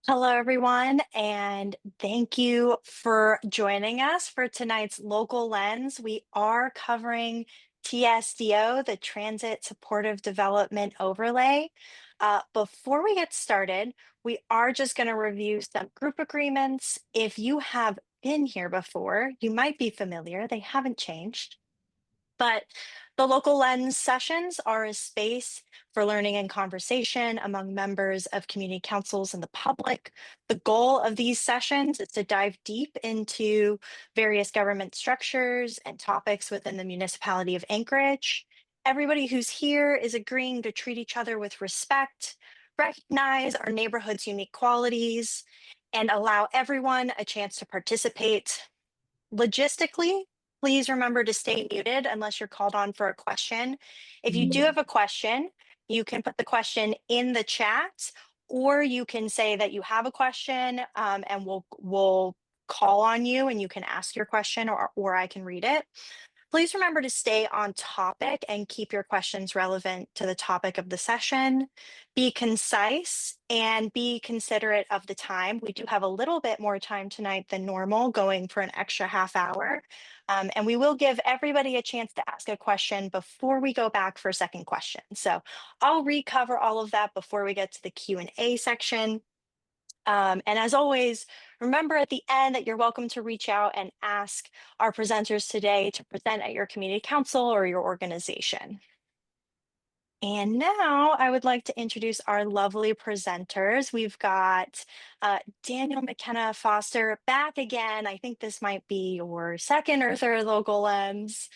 Hello, everyone, and thank you for joining us for tonight's Local Lens. We are covering TSDO, the Transit Supportive Development Overlay. Before we get started, we are just going to review some group agreements. If you have been here before, you might be familiar, they haven't changed. But the local lens sessions are a space for learning and conversation among members of community councils and the public. The goal of these sessions is to dive deep into various government structures and topics within the municipality of Anchorage. Everybody who's here is agreeing to treat each other with respect, recognize our neighborhood's unique qualities, and allow everyone a chance to participate. Logistically, please remember to stay muted unless you're called on for a question. If you do have a question, you can put the question in the chat, or you can say that you have a question, and we'll call on you and you can ask your question, or I can read it. Please remember to stay on topic and keep your questions relevant to the topic of the session. Be concise and be considerate of the time. We do have a little bit more time tonight than normal, going for an extra half hour. And we will give everybody a chance to ask a question before we go back for a second question. So I'll recover all of that before we get to the Q&A section. And as always, remember at the end that you're welcome to reach out and ask our presenters today to present at your community council or your organization. And now I would like to introduce our lovely presenters. We've got Daniel McKenna-Foster back again. I think this might be your second or third local lens.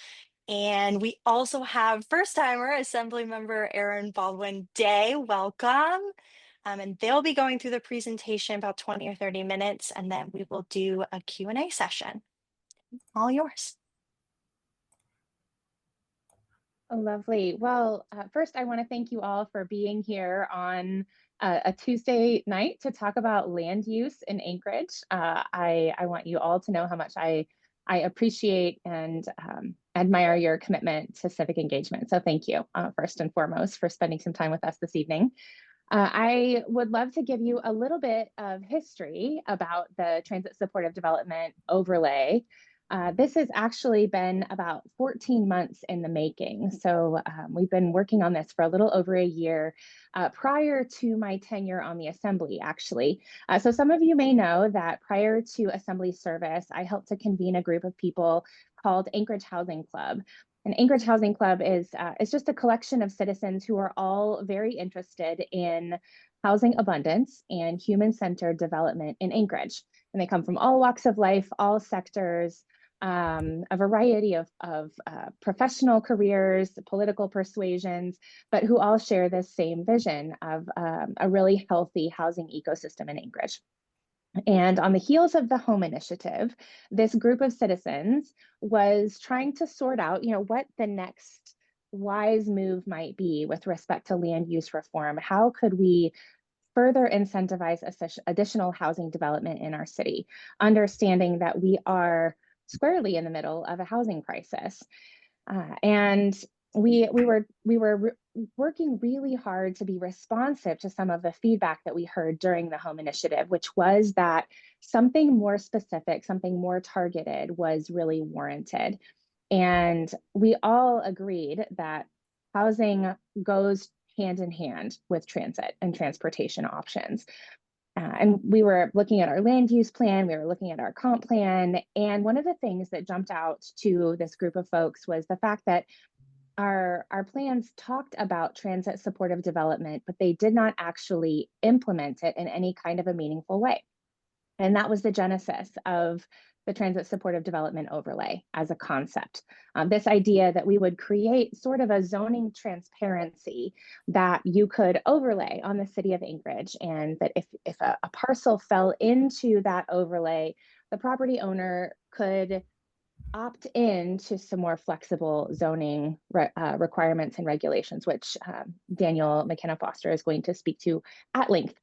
And we also have first timer Assembly Member Erin Baldwin-Day. Welcome. And they'll be going through the presentation about 20 or 30 minutes, and then we will do a Q&A session. All yours. Oh, lovely. Well, first, I want to thank you all for being here on a Tuesday night to talk about land use in Anchorage. I want you all to know how much I appreciate and admire your commitment to civic engagement. So thank you, first and foremost, for spending some time with us this evening. I would love to give you a little bit of history about the Transit Supportive Development Overlay. This has actually been about 14 months in the making. So we've been working on this for a little over a year prior to my tenure on the Assembly, actually. So some of you may know that prior to Assembly service, I helped to convene a group of people called Anchorage Housing Club. And Anchorage Housing Club is just a collection of citizens who are all very interested in housing abundance and human-centered development in Anchorage. And they come from all walks of life, all sectors, a variety of professional careers, political persuasions, but who all share this same vision of a really healthy housing ecosystem in Anchorage. And on the heels of the home initiative, this group of citizens was trying to sort out, what the next wise move might be with respect to land use reform. How could we further incentivize additional housing development in our city, understanding that we are squarely in the middle of a housing crisis. And we were working really hard to be responsive to some of the feedback that we heard during the home initiative, which was that something more specific, something more targeted was really warranted. And we all agreed that housing goes hand in hand with transit and transportation options. And we were looking at our land use plan, we were looking at our comp plan, and one of the things that jumped out to this group of folks was the fact that our plans talked about transit supportive development, but they did not actually implement it in any kind of a meaningful way. And that was the genesis of the Transit Supportive Development Overlay as a concept. This idea that we would create sort of a zoning transparency that you could overlay on the city of Anchorage, and that if a parcel fell into that overlay, the property owner could opt in to some more flexible zoning requirements and regulations, which Daniel McKenna-Foster is going to speak to at length.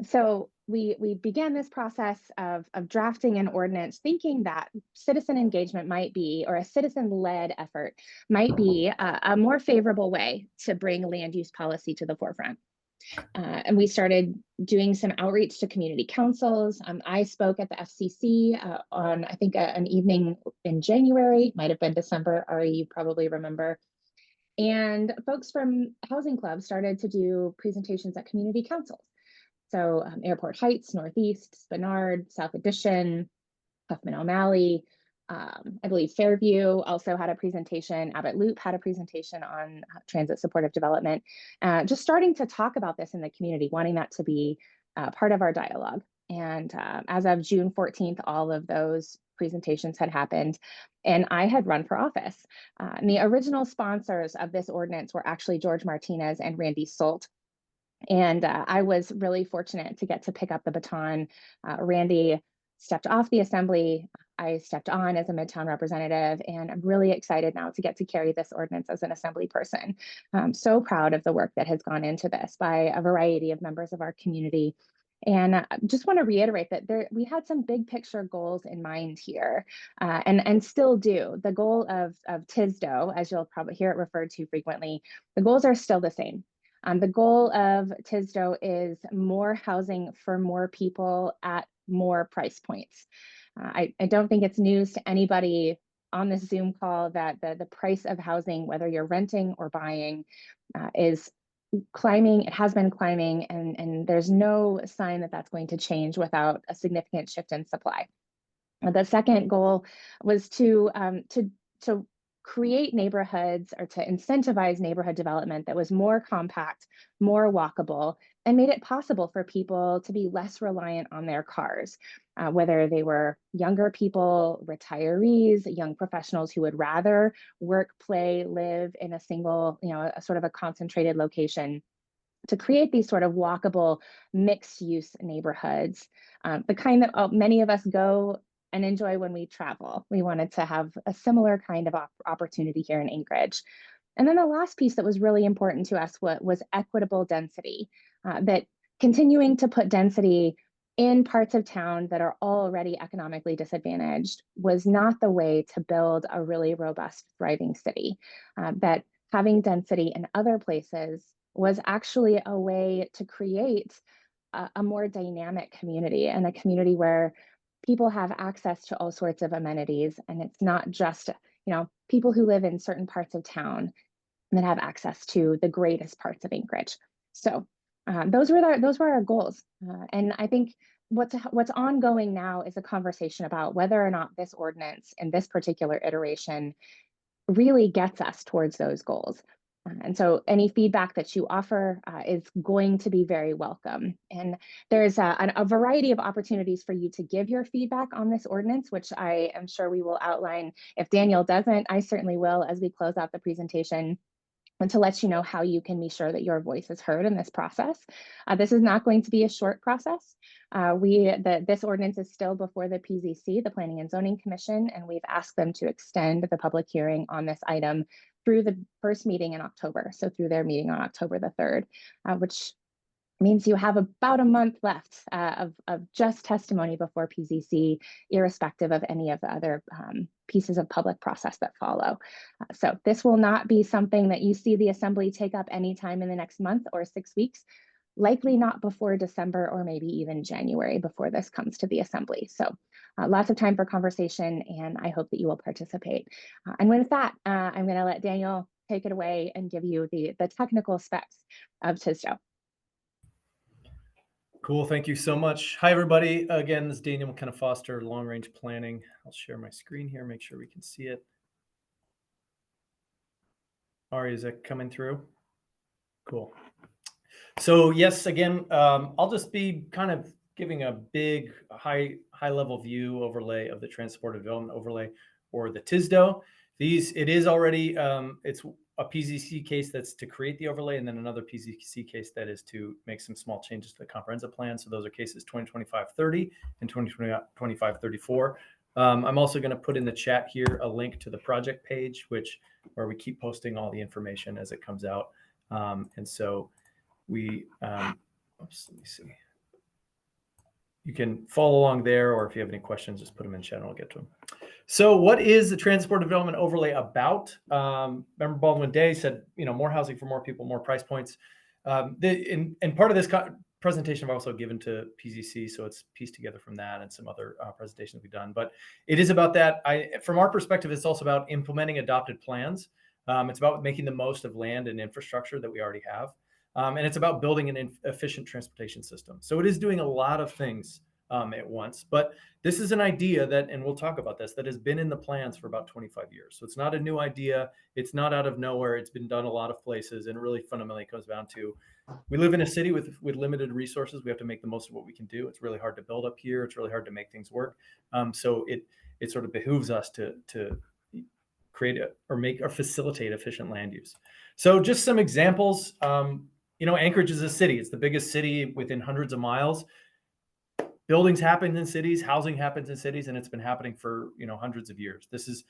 So we began this process of drafting an ordinance, thinking that citizen engagement might be, or a citizen-led effort might be a more favorable way to bring land use policy to the forefront. And we started doing some outreach to community councils. I spoke at the FCC on, I think, an evening in January, might have been December. Ari, you probably remember. And folks from housing clubs started to do presentations at community councils. So Airport Heights, Northeast, Spenard, South Addition, Huffman O'Malley. I believe Fairview also had a presentation. Abbott Loop had a presentation on transit supportive development. Just starting to talk about this in the community, wanting that to be part of our dialogue. And as of June 14th, all of those presentations had happened, and I had run for office. And the original sponsors of this ordinance were actually George Martinez and Randy Solt. And I was really fortunate to get to pick up the baton. Randy stepped off the assembly. I stepped on as a Midtown representative, and I'm really excited now to get to carry this ordinance as an assembly person. I'm so proud of the work that has gone into this by a variety of members of our community. And just want to reiterate that we had some big picture goals in mind here, and still do. The goal of TSDO, as you'll probably hear it referred to frequently, the goals are still the same. The goal of TSDO is more housing for more people at more price points. I don't think it's news to anybody on this Zoom call that the price of housing, whether you're renting or buying, is climbing. It has been climbing, and there's no sign that that's going to change without a significant shift in supply. The second goal was to create neighborhoods, or to incentivize neighborhood development that was more compact, more walkable, and made it possible for people to be less reliant on their cars, whether they were younger people, retirees, young professionals who would rather work, play, live in a single, a sort of a concentrated location, to create these sort of walkable mixed use neighborhoods, the kind that many of us go and enjoy when we travel. We wanted to have a similar kind of opportunity here in Anchorage. And then the last piece that was really important to us was equitable density, that continuing to put density in parts of town that are already economically disadvantaged was not the way to build a really robust, thriving city. That having density in other places was actually a way to create a more dynamic community, and a community where people have access to all sorts of amenities. And it's not just, people who live in certain parts of town that have access to the greatest parts of Anchorage. So those were our goals. And I think what's ongoing now is a conversation about whether or not this ordinance in this particular iteration really gets us towards those goals. And so any feedback that you offer is going to be very welcome. And there's a variety of opportunities for you to give your feedback on this ordinance, which I am sure we will outline. If Daniel doesn't, I certainly will as we close out the presentation, and to let you know how you can be sure that your voice is heard in this process. This is not going to be a short process. This ordinance is still before the PZC, the Planning and Zoning Commission, and we've asked them to extend the public hearing on this item through the first meeting in October, so through their meeting on October the 3rd, which means you have about a month left of just testimony before PZC, irrespective of any of the other pieces of public process that follow. So this will not be something that you see the Assembly take up anytime in the next month or 6 weeks, likely not before December or maybe even January before this comes to the Assembly. So lots of time for conversation, and I hope that you will participate. And with that, I'm going to let Daniel take it away and give you the technical specs of TSDO. Cool. Thank you so much. Hi, everybody. Again, this is Daniel McKenna-Foster, Long Range Planning. I'll share my screen here, make sure we can see it. Ari, is that coming through? Cool. So yes, again, I'll just be kind of giving a big high level view overlay of the transported development overlay, or the TSDO. It is already, it's a PZC case that's to create the overlay, and then another PZC case that is to make some small changes to the comprehensive plan. So those are cases 2025-30 and 2025-34. I'm also going to put in the chat here a link to the project page, where we keep posting all the information as it comes out. And so we, oops, let me see. You can follow along there, or if you have any questions, just put them in chat and I'll get to them. So what is the transport development overlay about? Remember Baldwin-Day said, more housing for more people, more price points. And part of this presentation I've also given to PZC, so it's pieced together from that and some other presentations we've done. But it is about that. From our perspective, it's also about implementing adopted plans. It's about making the most of land and infrastructure that we already have. And it's about building an efficient transportation system. So it is doing a lot of things at once. But this is an idea that, and we'll talk about this, that has been in the plans for about 25 years. So it's not a new idea. It's not out of nowhere. It's been done a lot of places. And it really fundamentally comes down to, we live in a city with limited resources. We have to make the most of what we can do. It's really hard to build up here. It's really hard to make things work. So it sort of behooves us to create or facilitate efficient land use. So just some examples. Anchorage is a city. It's the biggest city within hundreds of miles. Buildings happen in cities, housing happens in cities, and it's been happening for hundreds of years. This is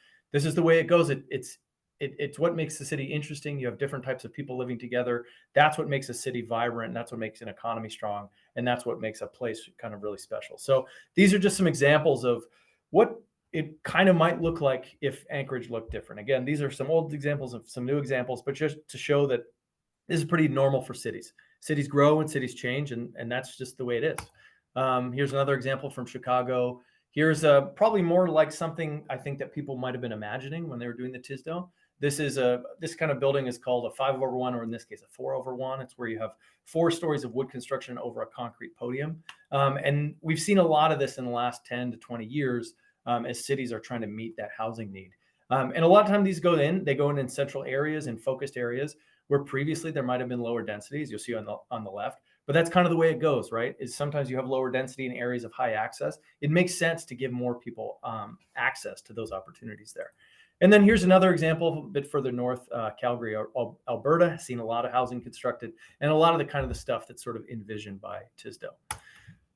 the way it goes. It's what makes the city interesting. You have different types of people living together. That's what makes a city vibrant. And that's what makes an economy strong. And that's what makes a place kind of really special. So these are just some examples of what it kind of might look like if Anchorage looked different. Again, these are some old examples of some new examples, but just to show that this is pretty normal for cities. Cities grow and cities change, and that's just the way it is. Here's another example from Chicago. Here's probably more like something I think that people might have been imagining when they were doing the TSDO. This kind of building is called a 5/1, or in this case, a 4/1. It's where you have 4 stories of wood construction over a concrete podium. And we've seen a lot of this in the last 10 to 20 years as cities are trying to meet that housing need. And a lot of times they go in central areas and focused areas where previously there might have been lower densities. You'll see on the left. But that's kind of the way it goes, right? Is sometimes you have lower density in areas of high access. It makes sense to give more people access to those opportunities there. And then here's another example a bit further north, Calgary, Alberta, has seen a lot of housing constructed and a lot of the stuff that's sort of envisioned by TSDO.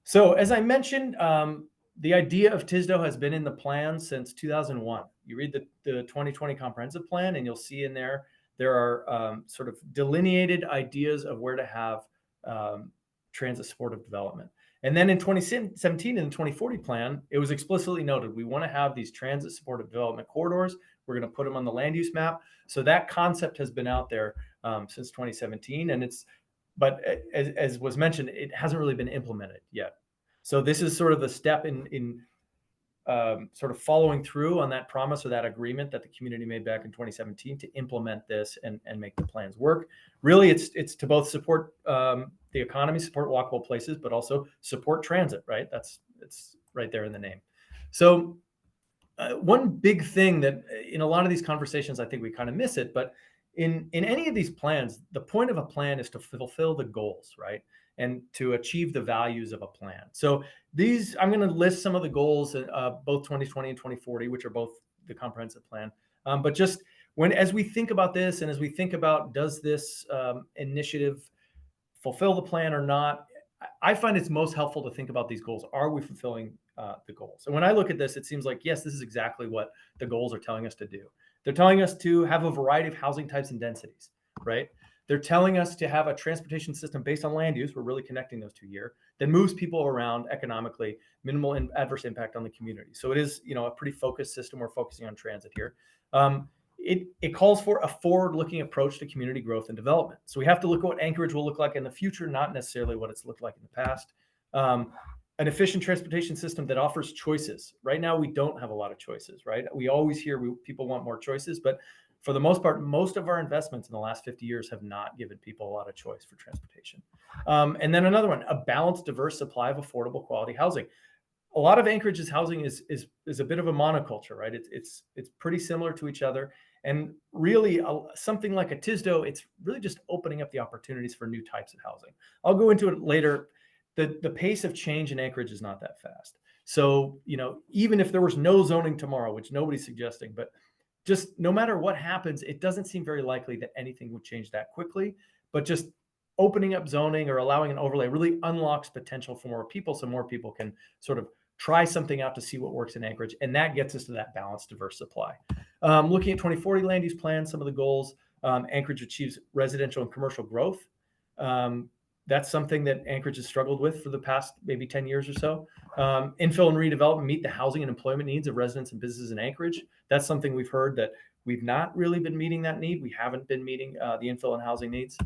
So as I mentioned, the idea of TSDO has been in the plan since 2001. You read the 2020 comprehensive plan and you'll see in there are sort of delineated ideas of where to have transit supportive development. And then in 2017, in the 2040 plan, it was explicitly noted, we want to have these transit supportive development corridors. We're going to put them on the land use map. So that concept has been out there since 2017. But as was mentioned, it hasn't really been implemented yet. So this is sort of the step in sort of following through on that promise or that agreement that the community made back in 2017 to implement this and make the plans work. Really, it's to both support the economy, support walkable places, but also support transit, right? It's right there in the name. So one big thing that in a lot of these conversations, I think we kind of miss it, but in any of these plans, the point of a plan is to fulfill the goals, right? And to achieve the values of a plan. So I'm going to list some of the goals, both 2020 and 2040, which are both the comprehensive plan. But just as we think about this, and as we think about, does this initiative fulfill the plan or not, I find it's most helpful to think about these goals. Are we fulfilling the goals? And when I look at this, it seems like, yes, this is exactly what the goals are telling us to do. They're telling us to have a variety of housing types and densities, right? They're telling us to have a transportation system based on land use. We're really connecting those two here that moves people around economically, minimal and adverse impact on the community. So it is, a pretty focused system. We're focusing on transit here. It calls for a forward-looking approach to community growth and development. So we have to look at what Anchorage will look like in the future, not necessarily what it's looked like in the past. An efficient transportation system that offers choices. Right now, we don't have a lot of choices, right? We always hear people want more choices, but for the most part, most of our investments in the last 50 years have not given people a lot of choice for transportation. And then another one, a balanced, diverse supply of affordable quality housing. A lot of Anchorage's housing is a bit of a monoculture, right? It's pretty similar to each other. And really something like a TSDO, it's really just opening up the opportunities for new types of housing. I'll go into it later. The pace of change in Anchorage is not that fast. So, even if there was no zoning tomorrow, which nobody's suggesting, but just no matter what happens, it doesn't seem very likely that anything would change that quickly. But just opening up zoning or allowing an overlay really unlocks potential for more people, so more people can sort of try something out to see what works in Anchorage. And that gets us to that balanced, diverse supply. Looking at 2040 land use plan, some of the goals, Anchorage achieves residential and commercial growth. That's something that Anchorage has struggled with for the past maybe 10 years or so. Infill and redevelopment meet the housing and employment needs of residents and businesses in Anchorage. That's something we've heard that we've not really been meeting that need. We haven't been meeting the infill and housing needs.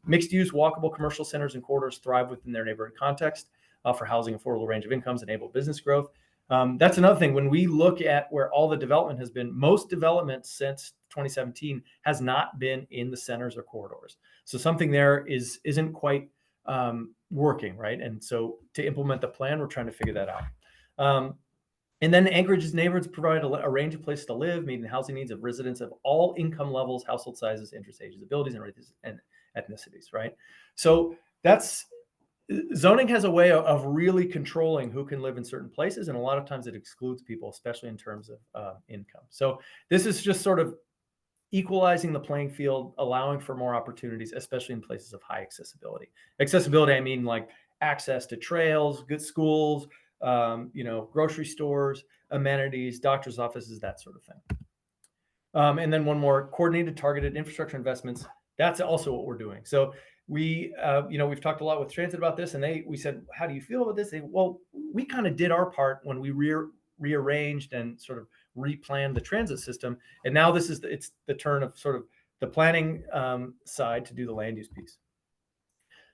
Mixed-use, walkable commercial centers and corridors thrive within their neighborhood context, offer housing, affordable range of incomes, enable business growth. That's another thing. When we look at where all the development has been, most development since 2017 has not been in the centers or corridors. So something there isn't quite working, right? And so to implement the plan, we're trying to figure that out. And then Anchorage's neighborhoods provide a range of places to live, meeting the housing needs of residents of all income levels, household sizes, interests, ages, abilities, and races and ethnicities, right? So that's zoning has a way of really controlling who can live in certain places, and a lot of times it excludes people, especially in terms of income. So this is just sort of equalizing the playing field, allowing for more opportunities, especially in places of high accessibility. Accessibility, I mean like access to trails, good schools, grocery stores, amenities, doctor's offices, that sort of thing. And then one more, coordinated targeted infrastructure investments. That's also what we're doing. So we've talked a lot with transit about this, and we said, how do you feel about this? Well, we kind of did our part when we rearranged and sort of replanned the transit system. And now it's the turn of sort of the planning side to do the land use piece.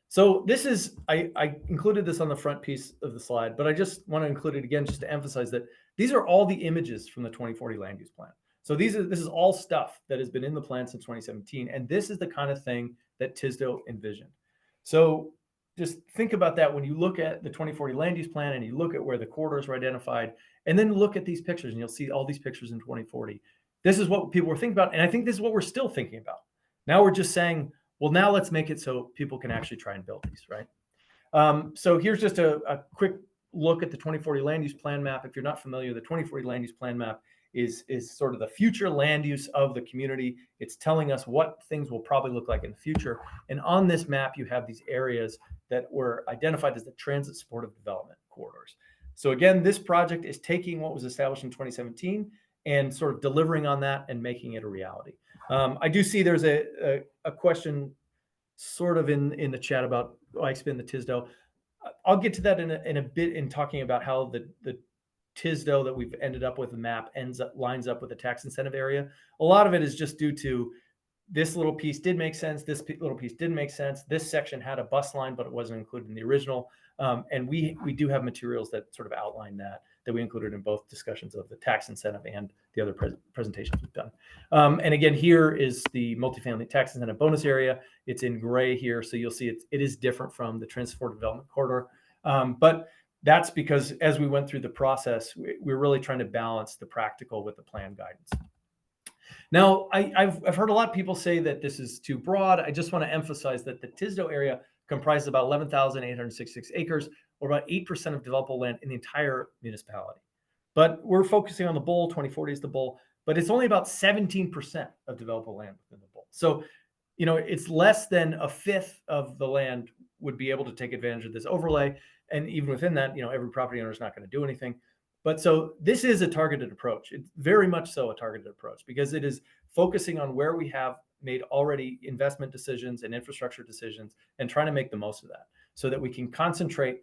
So this is, I included this on the front piece of the slide, but I just want to include it again, just to emphasize that these are all the images from the 2040 land use plan. So this is all stuff that has been in the plan since 2017. And this is the kind of thing that TSDO envisioned. So just think about that when you look at the 2040 land use plan and you look at where the corridors were identified, and then look at these pictures and you'll see all these pictures in 2040. This is what people were thinking about. And I think this is what we're still thinking about. Now we're just saying, well, now let's make it so people can actually try and build these, right? So here's just a quick look at the 2040 land use plan map. If you're not familiar, the 2040 land use plan map is sort of the future land use of the community. It's telling us what things will probably look like in the future. And on this map, you have these areas that were identified as the transit supportive development corridors. So again, this project is taking what was established in 2017 and sort of delivering on that and making it a reality. I do see there's a question sort of in the chat about I spin the TSDO. I'll get to that in a bit in talking about how the TSDO that we've ended up with, the map lines up with the tax incentive area. A lot of it is just due to this little piece did make sense. This little piece didn't make sense. This section had a bus line, but it wasn't included in the original. And we do have materials that sort of outline that we included in both discussions of the tax incentive and the other presentations we've done. And again, here is the multifamily tax incentive bonus area. It's in gray here. So you'll see it is different from the transport development corridor. But that's because as we went through the process, we're really trying to balance the practical with the plan guidance. Now, I've heard a lot of people say that this is too broad. I just want to emphasize that the TSDO area comprises about 11,866 acres, or about 8% of developable land in the entire municipality. But we're focusing on the bowl. 2040 is the bowl, but it's only about 17% of developable land within the bowl. So, it's less than a fifth of the land would be able to take advantage of this overlay. And even within that, every property owner is not going to do anything. But so this is a targeted approach. It's very much so a targeted approach because it is focusing on where we have made already investment decisions and infrastructure decisions and trying to make the most of that so that we can concentrate,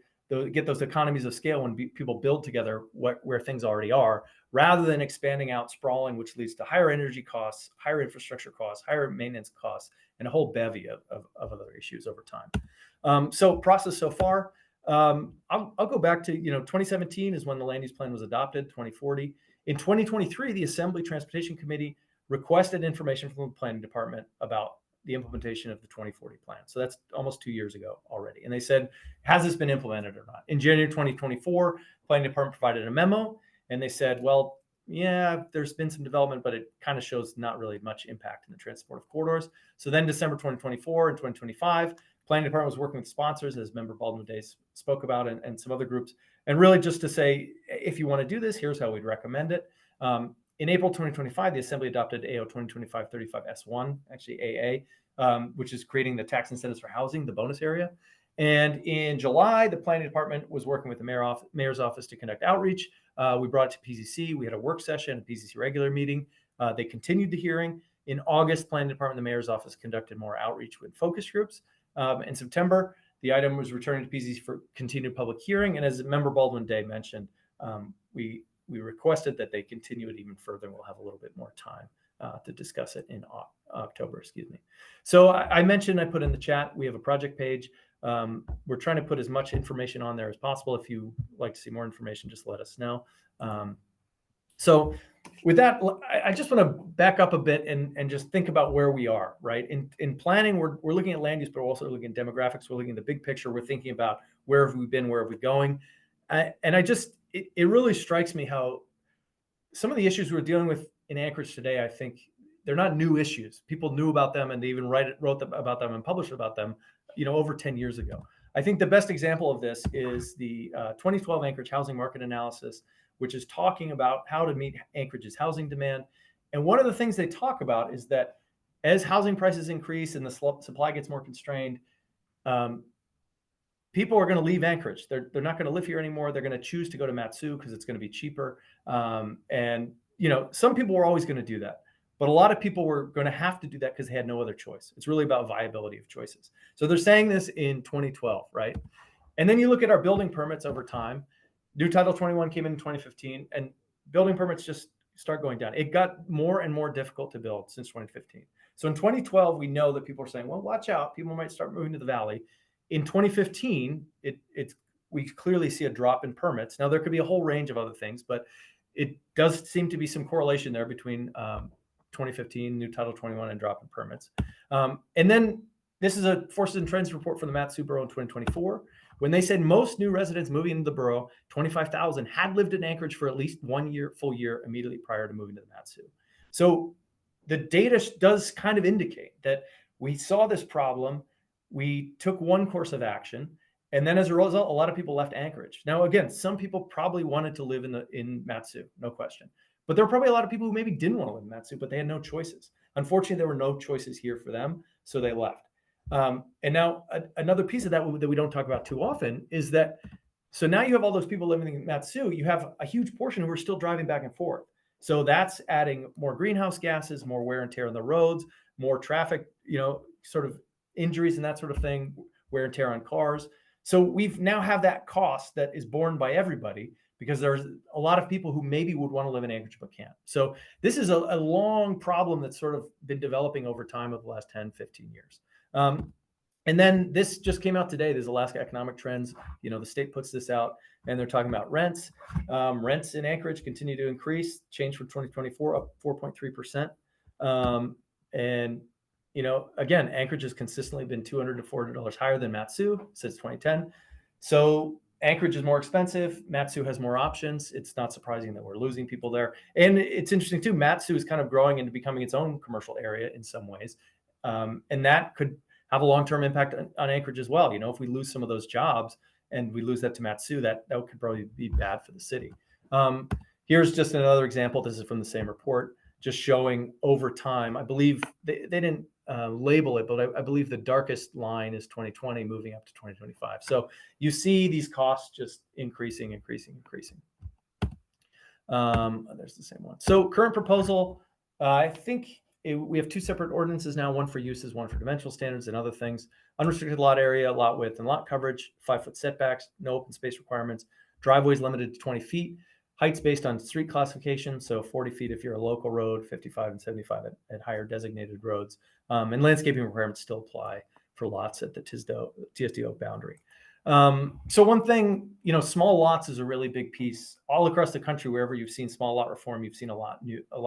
get those economies of scale when people build together where things already are, rather than expanding out, sprawling, which leads to higher energy costs, higher infrastructure costs, higher maintenance costs, and a whole bevy of other issues over time. So process so far, I'll go back to, 2017 is when the land use plan was adopted, 2040. In 2023, the Assembly Transportation Committee requested information from the planning department about the implementation of the 2040 plan. So that's almost 2 years ago already. And they said, has this been implemented or not? In January 2024, planning department provided a memo and they said, well, yeah, there's been some development, but it kind of shows not really much impact in the transportive corridors. So then December 2024 and 2025, planning department was working with sponsors, as member Baldwin-Day spoke about, and some other groups. And really just to say, if you want to do this, here's how we'd recommend it. In April 2025, the Assembly adopted AO 2025-35S1, actually AA, which is creating the tax incentives for housing, the bonus area. And in July, the planning department was working with the mayor's office to conduct outreach. We brought it to PCC. We had a work session, a PCC regular meeting. They continued the hearing. In August, planning department and the mayor's office conducted more outreach with focus groups. In September, the item was returned to PCC for continued public hearing. And as member Baldwin-Day mentioned, we requested that they continue it even further. And we'll have a little bit more time to discuss it in October, excuse me. So I mentioned, I put in the chat, we have a project page. We're trying to put as much information on there as possible. If you like to see more information, just let us know. So with that, I just want to back up a bit and just think about where we are, right? In planning, we're looking at land use, but we're also looking at demographics. We're looking at the big picture. We're thinking about where have we been, where have we going? And it really strikes me how some of the issues we're dealing with in Anchorage today, I think they're not new issues. People knew about them and they even wrote about them and published about them, over 10 years ago. I think the best example of this is the 2012 Anchorage Housing Market Analysis, which is talking about how to meet Anchorage's housing demand. And one of the things they talk about is that as housing prices increase and the supply gets more constrained, people are going to leave Anchorage. They're not going to live here anymore. They're going to choose to go to Mat-Su because it's going to be cheaper. And some people were always going to do that, but a lot of people were going to have to do that because they had no other choice. It's really about viability of choices. So they're saying this in 2012, right? And then you look at our building permits over time. New Title 21 came in 2015, and building permits just start going down. It got more and more difficult to build since 2015. So in 2012, we know that people are saying, well, watch out, people might start moving to the valley. In 2015, we clearly see a drop in permits. Now, there could be a whole range of other things, but it does seem to be some correlation there between 2015, New Title 21, and drop in permits. And then this is a Forces and Trends report from the Mat-Su Borough in 2024. When they said most new residents moving into the borough, 25,000, had lived in Anchorage for at least 1 year, full year, immediately prior to moving to the Mat-Su. So the data does kind of indicate that we saw this problem, we took one course of action, and then as a result, a lot of people left Anchorage. Now, again, some people probably wanted to live in Mat-Su, no question. But there were probably a lot of people who maybe didn't want to live in Mat-Su, but they had no choices. Unfortunately, there were no choices here for them, so they left. And now another piece of that we don't talk about too often is that, so now you have all those people living in Mat-Su, you have a huge portion who are still driving back and forth. So that's adding more greenhouse gases, more wear and tear on the roads, more traffic, sort of injuries and that sort of thing, wear and tear on cars. So we've now have that cost that is borne by everybody because there's a lot of people who maybe would want to live in Anchorage but can't. So this is a long problem that's sort of been developing over time over the last 10, 15 years. And then this just came out today. There's Alaska Economic Trends. The state puts this out and they're talking about rents. Rents in Anchorage continue to increase, change from 2024 up 4.3%. And again, Anchorage has consistently been $200 to $400 higher than Mat-Su since 2010. So Anchorage is more expensive. Mat-Su has more options. It's not surprising that we're losing people there. And it's interesting too, Mat-Su is kind of growing into becoming its own commercial area in some ways. And that could have a long-term impact on Anchorage as well. If we lose some of those jobs and we lose that to Mat-Su, that could probably be bad for the city. Here's just another example. This is from the same report, just showing over time. I believe they didn't label it, but I believe the darkest line is 2020 moving up to 2025. So you see these costs just increasing. There's the same one. So current proposal, I think we have two separate ordinances now, one for uses, one for dimensional standards and other things. Unrestricted lot area, lot width, and lot coverage, 5-foot setbacks, no open space requirements, driveways limited to 20 feet, heights based on street classification, so 40 feet if you're a local road, 55 and 75 at higher designated roads. And landscaping requirements still apply for lots at the TSDO boundary. So one thing, small lots is a really big piece. All across the country, wherever you've seen small lot reform, you've seen a lot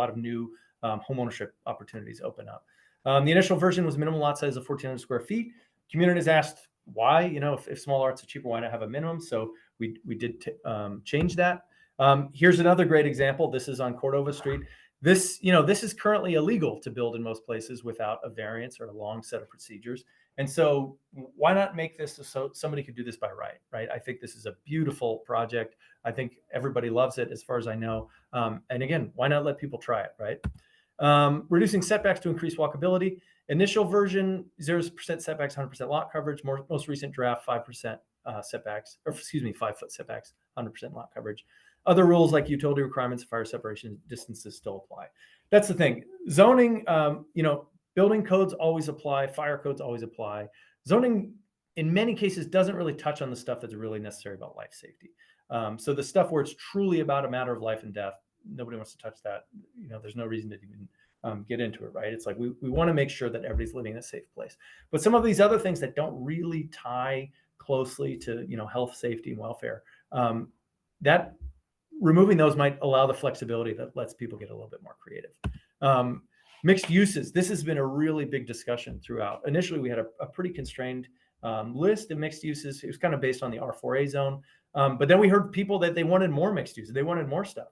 of new homeownership opportunities open up. The initial version was minimum lot size of 1,400 square feet. Communities asked why, if small lots are cheaper, why not have a minimum? So we did change that. Here's another great example. This is on Cordova Street. This is currently illegal to build in most places without a variance or a long set of procedures. And so why not make this so somebody could do this by right? I think this is a beautiful project. I think everybody loves it as far as I know. And again, why not let people try it, right? Reducing setbacks to increase walkability. Initial version, 0% setbacks, 100% lot coverage. Most recent draft, 5% setbacks, or 5-foot setbacks, 100% lot coverage. Other rules like utility requirements, fire separation distances still apply. That's the thing. Zoning, building codes always apply. Fire codes always apply. Zoning, in many cases, doesn't really touch on the stuff that's really necessary about life safety. So the stuff where it's truly about a matter of life and death, nobody wants to touch that. There's no reason to even get into it, right? It's like we want to make sure that everybody's living in a safe place. But some of these other things that don't really tie closely to, health, safety, and welfare, that removing those might allow the flexibility that lets people get a little bit more creative. Mixed uses. This has been a really big discussion throughout. Initially, we had a pretty constrained list of mixed uses. It was kind of based on the R4A zone. But then we heard people that they wanted more mixed uses. They wanted more stuff.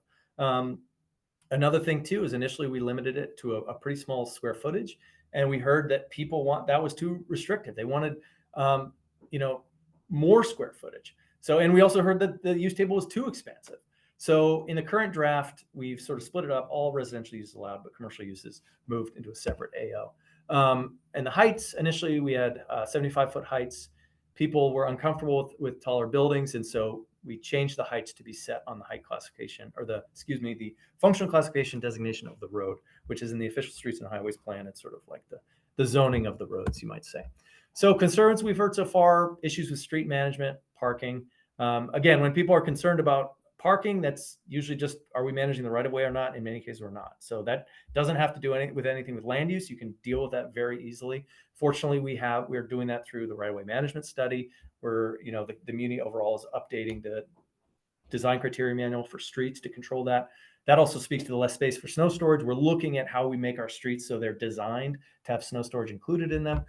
Another thing too is initially we limited it to a pretty small square footage, and we heard that that was too restrictive. They wanted, more square footage. So, and we also heard that the use table was too expansive. So in the current draft, we've sort of split it up. All residential uses allowed, but commercial uses moved into a separate AO. And the heights, initially we had 75-foot heights. People were uncomfortable with taller buildings, and so we changed the heights to be set on the height classification, or the functional classification designation of the road, which is in the official streets and highways plan. It's sort of like the zoning of the roads, you might say. So concerns we've heard so far: issues with street management, parking. Again, when people are concerned about parking, that's usually just, are we managing the right of way or not? In many cases, we're not. So that doesn't have to do anything with land use. You can deal with that very easily. Fortunately, we're doing that through the right of way management study, where the muni overall is updating the design criteria manual for streets to control that. That also speaks to the less space for snow storage. We're looking at how we make our streets so they're designed to have snow storage included in them.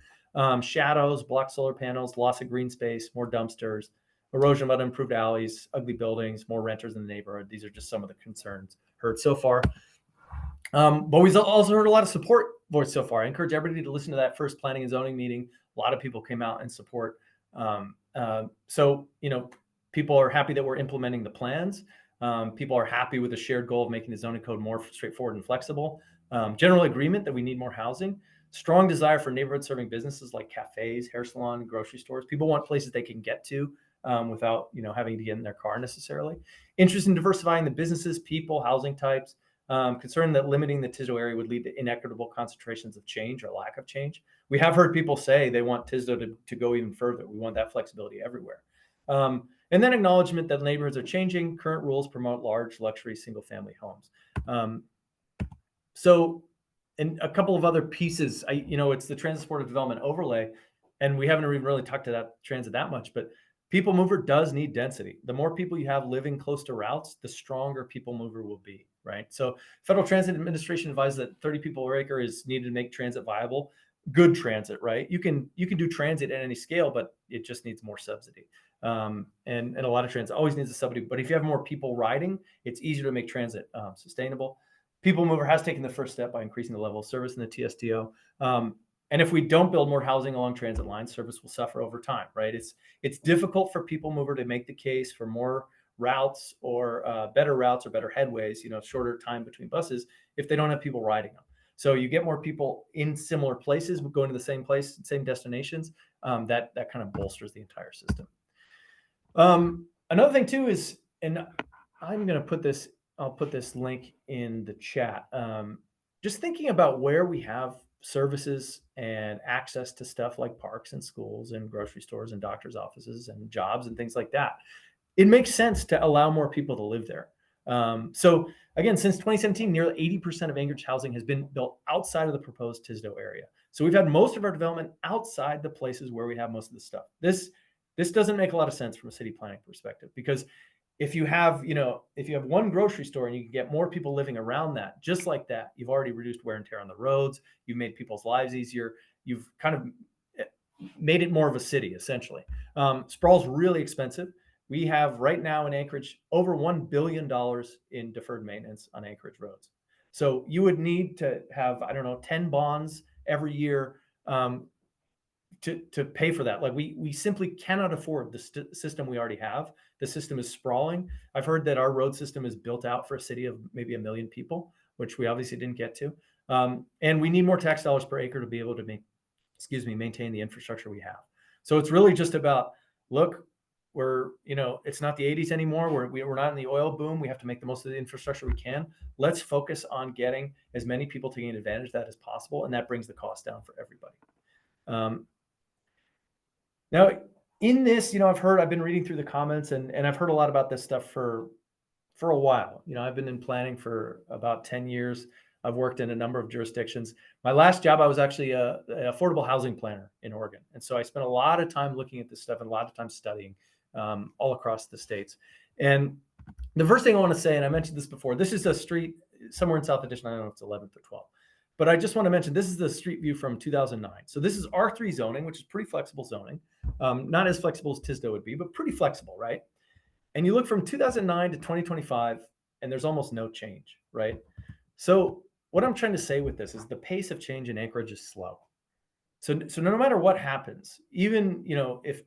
Shadows, block solar panels, loss of green space, more dumpsters, erosion of unimproved alleys, ugly buildings, more renters in the neighborhood. These are just some of the concerns heard so far. But we've also heard a lot of support voiced so far. I encourage everybody to listen to that first planning and zoning meeting. A lot of people came out and support. So people are happy that we're implementing the plans. People are happy with the shared goal of making the zoning code more straightforward and flexible. General agreement that we need more housing. Strong desire for neighborhood serving businesses like cafes, hair salon, grocery stores. People want places they can get to without having to get in their car necessarily. Interest in diversifying the businesses, people, housing types. Concern that limiting the TSDO area would lead to inequitable concentrations of change or lack of change. We have heard people say they want TSDO to go even further. We want that flexibility everywhere. And then acknowledgement that neighborhoods are changing. Current rules promote large luxury single-family homes. And a couple of other pieces, it's the transit supportive development overlay, and we haven't even really talked to that transit that much, but people mover does need density. The more people you have living close to routes, the stronger people mover will be, right? So Federal Transit Administration advised that 30 people per acre is needed to make transit viable. Good transit, right? You can do transit at any scale, but it just needs more subsidy. And a lot of transit always needs a subsidy, but if you have more people riding, it's easier to make transit sustainable. People Mover has taken the first step by increasing the level of service in the TSDO. And if we don't build more housing along transit lines, service will suffer over time, right? It's difficult for People Mover to make the case for more routes or better routes or better headways, shorter time between buses if they don't have people riding them. So you get more people in similar places, going to the same place, same destinations. That kind of bolsters the entire system. Another thing too is, and I'm going to put this, I'll put this link in the chat. Just thinking about where we have services and access to stuff like parks and schools and grocery stores and doctors' offices and jobs and things like that. It makes sense to allow more people to live there. So again, since 2017, nearly 80% of Anchorage housing has been built outside of the proposed TSDO area. So we've had most of our development outside the places where we have most of the stuff. This doesn't make a lot of sense from a city planning perspective, because if you have one grocery store and you can get more people living around that, just like that, you've already reduced wear and tear on the roads. You've made people's lives easier. You've kind of made it more of a city, essentially. Sprawl's really expensive. We have right now in Anchorage over $1 billion in deferred maintenance on Anchorage roads. So you would need to have, 10 bonds every year to pay for that. Like we simply cannot afford the system we already have. The system is sprawling. I've heard that our road system is built out for a city of maybe 1 million people, which we obviously didn't get to. And we need more tax dollars per acre to be able to maintain the infrastructure we have. So it's really just about, look, it's not the 80s anymore. We're not in the oil boom. We have to make the most of the infrastructure we can. Let's focus on getting as many people taking advantage of that as possible. And that brings the cost down for everybody. Now, in this, I've been reading through the comments and I've heard a lot about this stuff for a while. I've been in planning for about 10 years. I've worked in a number of jurisdictions. My last job, I was actually an affordable housing planner in Oregon. And so I spent a lot of time looking at this stuff and a lot of time studying all across the states. And the first thing I want to say, and I mentioned this before, this is a street somewhere in South Edition. I don't know if it's 11th or 12th. But I just want to mention, this is the street view from 2009. So this is R3 zoning, which is pretty flexible zoning. Not as flexible as TSDO would be, but pretty flexible, right? And you look from 2009 to 2025, and there's almost no change, right? So what I'm trying to say with this is the pace of change in Anchorage is slow. So no matter what happens, even if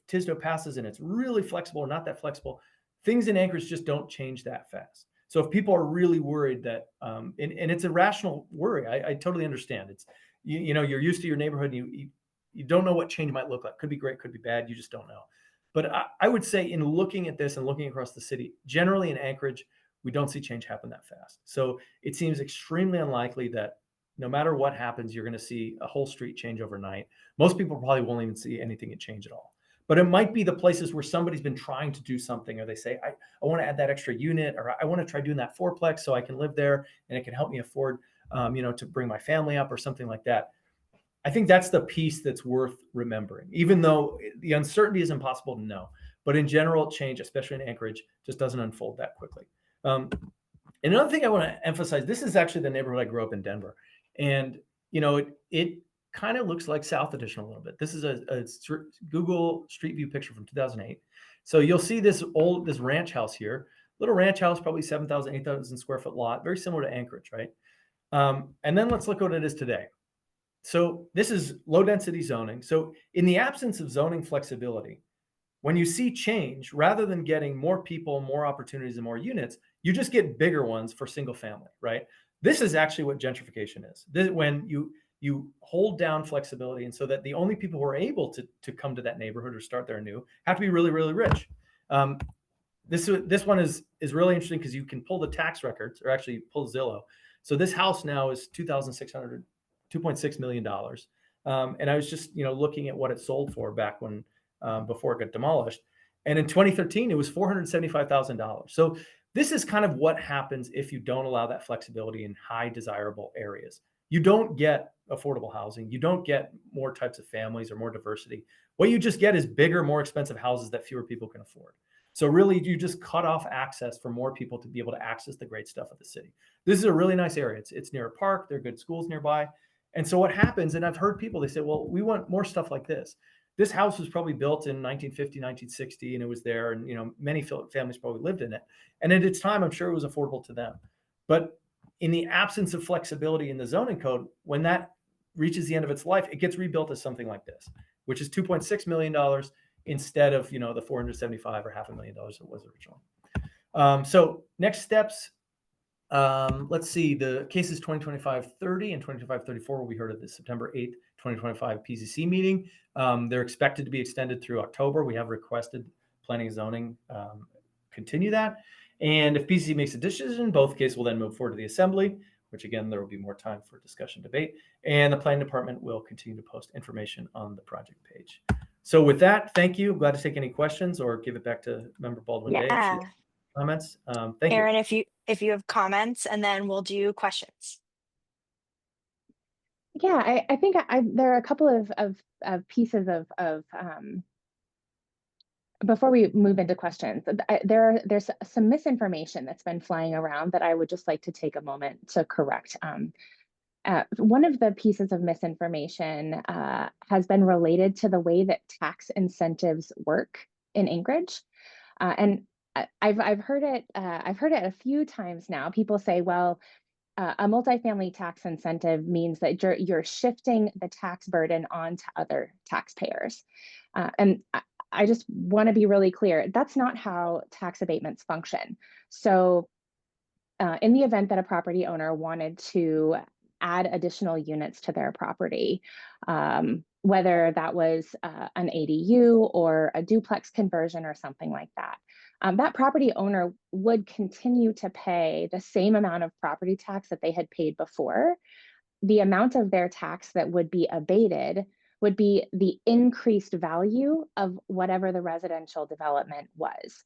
TSDO passes and it's really flexible or not that flexible, things in Anchorage just don't change that fast. So if people are really worried that, and it's a rational worry, I totally understand. It's you're used to your neighborhood, and you don't know what change might look like. Could be great, could be bad. You just don't know. But I would say, in looking at this and looking across the city, generally in Anchorage, we don't see change happen that fast. So it seems extremely unlikely that no matter what happens, you're going to see a whole street change overnight. Most people probably won't even see anything change at all. But it might be the places where somebody's been trying to do something, or they say, I want to add that extra unit, or I want to try doing that fourplex so I can live there and it can help me afford, to bring my family up or something like that. I think that's the piece that's worth remembering, even though the uncertainty is impossible to know. But in general, change, especially in Anchorage, just doesn't unfold that quickly. Another thing I want to emphasize, this is actually the neighborhood I grew up in, Denver. And, it kind of looks like South Edition a little bit. This is a Google Street View picture from 2008. So you'll see this ranch house here, little ranch house, probably 7,000, 8,000 square foot lot, very similar to Anchorage, right? And then let's look at what it is today. So this is low density zoning. So in the absence of zoning flexibility, when you see change, rather than getting more people, more opportunities, and more units, you just get bigger ones for single family, right? This is actually what gentrification is. When you hold down flexibility, and so that the only people who are able to come to that neighborhood or start there new have to be really, really rich. This one is really interesting because you can pull the tax records, or actually pull Zillow. So this house now is $2.6 million. And I was just looking at what it sold for back when before it got demolished. And in 2013, it was $475,000. So this is kind of what happens if you don't allow that flexibility in high desirable areas. You don't get affordable housing. You don't get more types of families or more diversity. What you just get is bigger, more expensive houses that fewer people can afford. So really, you just cut off access for more people to be able to access the great stuff of the city. This is a really nice area. It's near a park. There are good schools nearby. And so what happens, and I've heard people, they say, well, we want more stuff like this. This house was probably built in 1950, 1960, and it was there. And, many families probably lived in it. And at its time, I'm sure it was affordable to them. But in the absence of flexibility in the zoning code, when that reaches the end of its life, it gets rebuilt as something like this, which is $2.6 million instead of, the $475 or $500,000 it was originally. So next steps, let's see, the cases 2025-30 and 2025-34 will be heard at the September 8th, 2025 PCC meeting. They're expected to be extended through October. We have requested planning and zoning continue that. And if PCC makes a decision, both cases will then move forward to the assembly, which again, there will be more time for discussion, debate. And the planning department will continue to post information on the project page. So with that, thank you. I'm glad to take any questions or give it back to Member Baldwin-Day. Yeah. Comments. Thank Erin, you. if you have comments, and then we'll do questions. Yeah, I think there are a couple of pieces of before we move into questions. There's some misinformation that's been flying around that I would just like to take a moment to correct. One of the pieces of misinformation has been related to the way that tax incentives work in Anchorage, and I've heard it a few times now. People say, well, a multifamily tax incentive means that you're shifting the tax burden onto other taxpayers. And I just want to be really clear, that's not how tax abatements function. So in the event that a property owner wanted to add additional units to their property, whether that was an ADU or a duplex conversion or something like that, that property owner would continue to pay the same amount of property tax that they had paid before. The amount of their tax that would be abated would be the increased value of whatever the residential development was.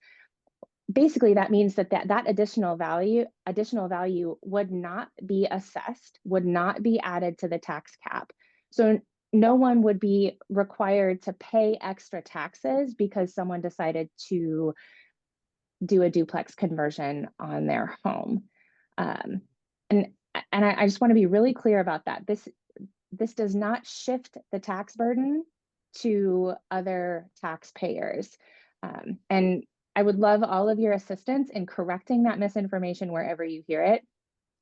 basically that means that additional value would not be assessed, would not be added to the tax cap. So no one would be required to pay extra taxes because someone decided to do a duplex conversion on their home. And I just want to be really clear about that. This does not shift the tax burden to other taxpayers. And I would love all of your assistance in correcting that misinformation wherever you hear it,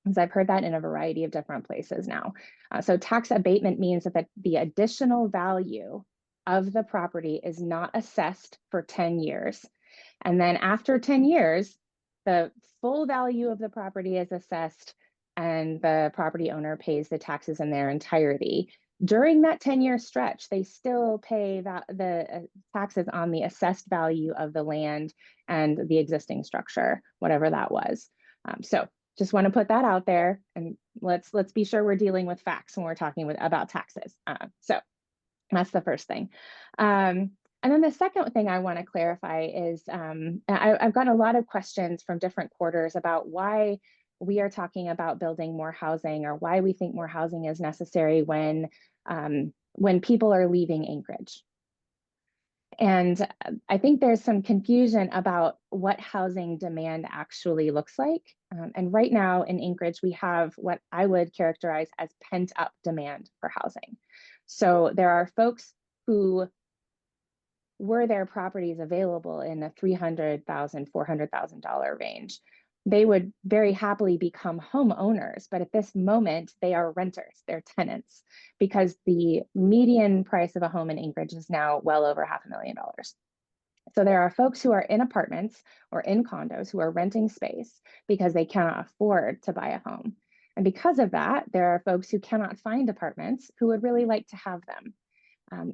because I've heard that in a variety of different places now. So tax abatement means that the additional value of the property is not assessed for 10 years. And then after 10 years, the full value of the property is assessed and the property owner pays the taxes in their entirety. During that 10-year stretch, they still pay the taxes on the assessed value of the land and the existing structure, whatever that was. So just want to put that out there, and let's be sure we're dealing with facts when we're talking about taxes. So that's the first thing. And then the second thing I want to clarify is I've gotten a lot of questions from different quarters about why we are talking about building more housing, or why we think more housing is necessary when people are leaving Anchorage. And I think there's some confusion about what housing demand actually looks like. And right now in Anchorage, we have what I would characterize as pent up demand for housing. So there are folks who, were their properties available in the $300,000, $400,000 range, they would very happily become homeowners. But at this moment, they are renters, they're tenants, because the median price of a home in Anchorage is now well over $500,000. So there are folks who are in apartments or in condos who are renting space because they cannot afford to buy a home. And because of that, there are folks who cannot find apartments who would really like to have them.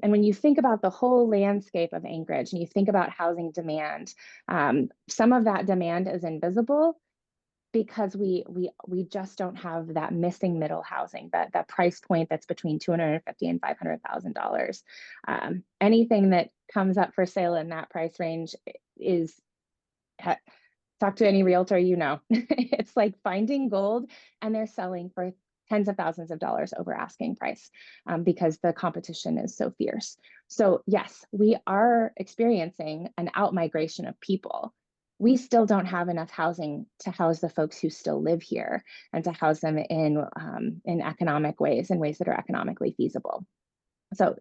And when you think about the whole landscape of Anchorage and you think about housing demand, some of that demand is invisible because we just don't have that missing middle housing, that price point that's between $250,000 and $500,000. Anything that comes up for sale in that price range is, talk to any realtor, you know, it's like finding gold, and they're selling for tens of thousands of dollars over asking price because the competition is so fierce. So yes, we are experiencing an outmigration of people. We still don't have enough housing to house the folks who still live here and to house them in economic ways, in ways that are economically feasible. So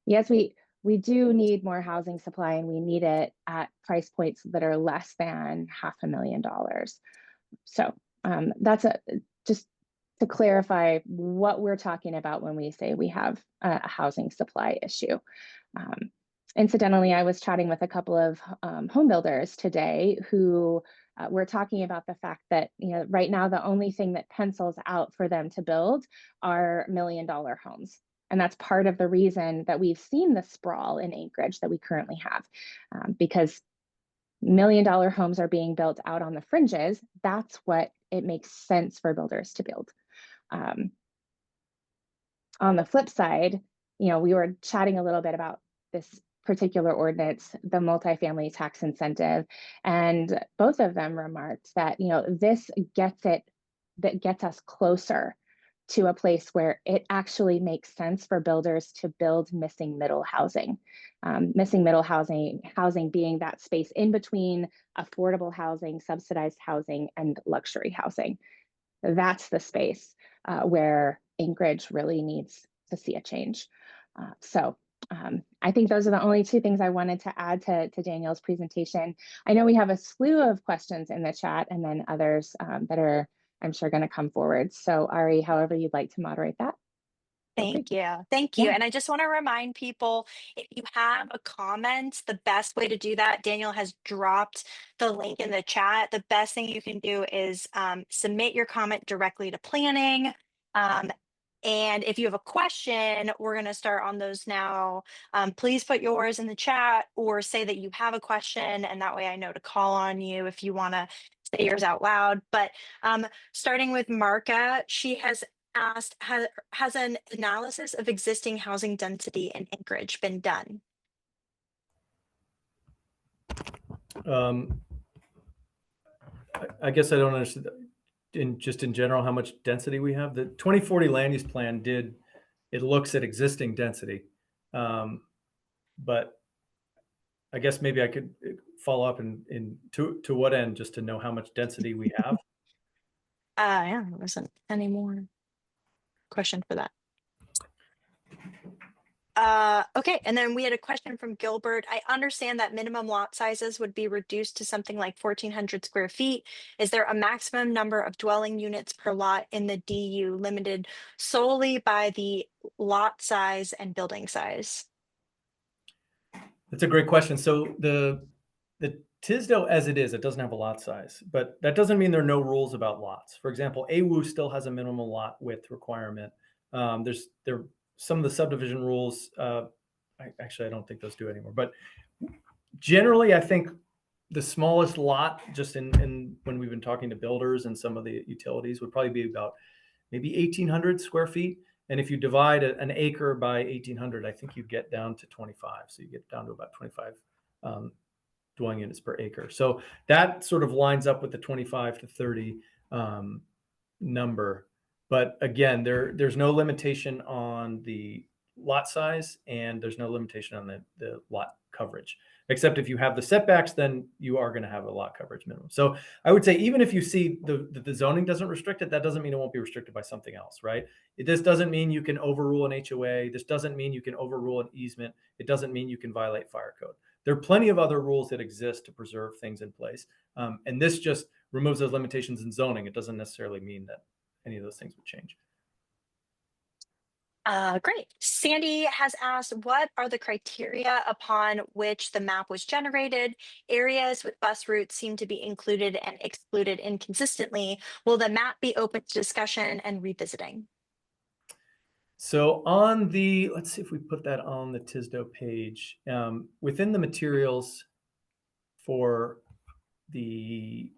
yes, we do need more housing supply, and we need it at price points that are less than $500,000. So that's just to clarify what we're talking about when we say we have a housing supply issue. Incidentally, I was chatting with a couple of home builders today who were talking about the fact that, you know, right now the only thing that pencils out for them to build are $1 million homes. And that's part of the reason that we've seen the sprawl in Anchorage that we currently have, because $1 million homes are being built out on the fringes. That's what it makes sense for builders to build. On the flip side, you know, we were chatting a little bit about this particular ordinance, the multifamily tax incentive, and both of them remarked that, you know, this gets us closer to a place where it actually makes sense for builders to build missing middle housing. Missing middle housing being that space in between affordable housing, subsidized housing, and luxury housing. That's the space where Anchorage really needs to see a change. So I think those are the only two things I wanted to add to Daniel's presentation. I know we have a slew of questions in the chat, and then others that are, I'm sure, going to come forward. So Ari, however you'd like to moderate that. Thank you. Thank you. Yeah. And I just want to remind people, if you have a comment, the best way to do that, Daniel has dropped the link in the chat. The best thing you can do is submit your comment directly to planning. And if you have a question, we're going to start on those now. Please put yours in the chat or say that you have a question, and that way I know to call on you if you want to say yours out loud. But starting with Marka, she has asked, has an analysis of existing housing density in Anchorage been done? I guess I don't understand in general how much density we have. The 2040 land use plan it looks at existing density. But I guess maybe I could follow up to what end, just to know how much density we have. Yeah, there wasn't any more question for that. Okay, and then we had a question from Gilbert. I understand that minimum lot sizes would be reduced to something like 1,400 square feet. Is there a maximum number of dwelling units per lot in the DU limited solely by the lot size and building size? That's a great question. So the TSDO as it is, it doesn't have a lot size, but that doesn't mean there are no rules about lots. For example, AWU still has a minimum lot width requirement. There some of the subdivision rules. Actually, I don't think those do anymore. But generally, I think the smallest lot, just in when we've been talking to builders and some of the utilities, would probably be about maybe 1,800 square feet. And if you divide an acre by 1,800, I think you get down to 25. So you get down to about 25 dwelling units per acre. So that sort of lines up with the 25 to 30 number. But again, there's no limitation on the lot size, and there's no limitation on the lot coverage. Except if you have the setbacks, then you are going to have a lot coverage minimum. So I would say even if you see the zoning doesn't restrict it, that doesn't mean it won't be restricted by something else, right? This doesn't mean you can overrule an HOA. This doesn't mean you can overrule an easement. It doesn't mean you can violate fire code. There are plenty of other rules that exist to preserve things in place. And this just removes those limitations in zoning. It doesn't necessarily mean that any of those things would change. Great. Sandy has asked, what are the criteria upon which the map was generated? Areas with bus routes seem to be included and excluded inconsistently. Will the map be open to discussion and revisiting? So let's see if we put that on the TSDO page. Within the materials for the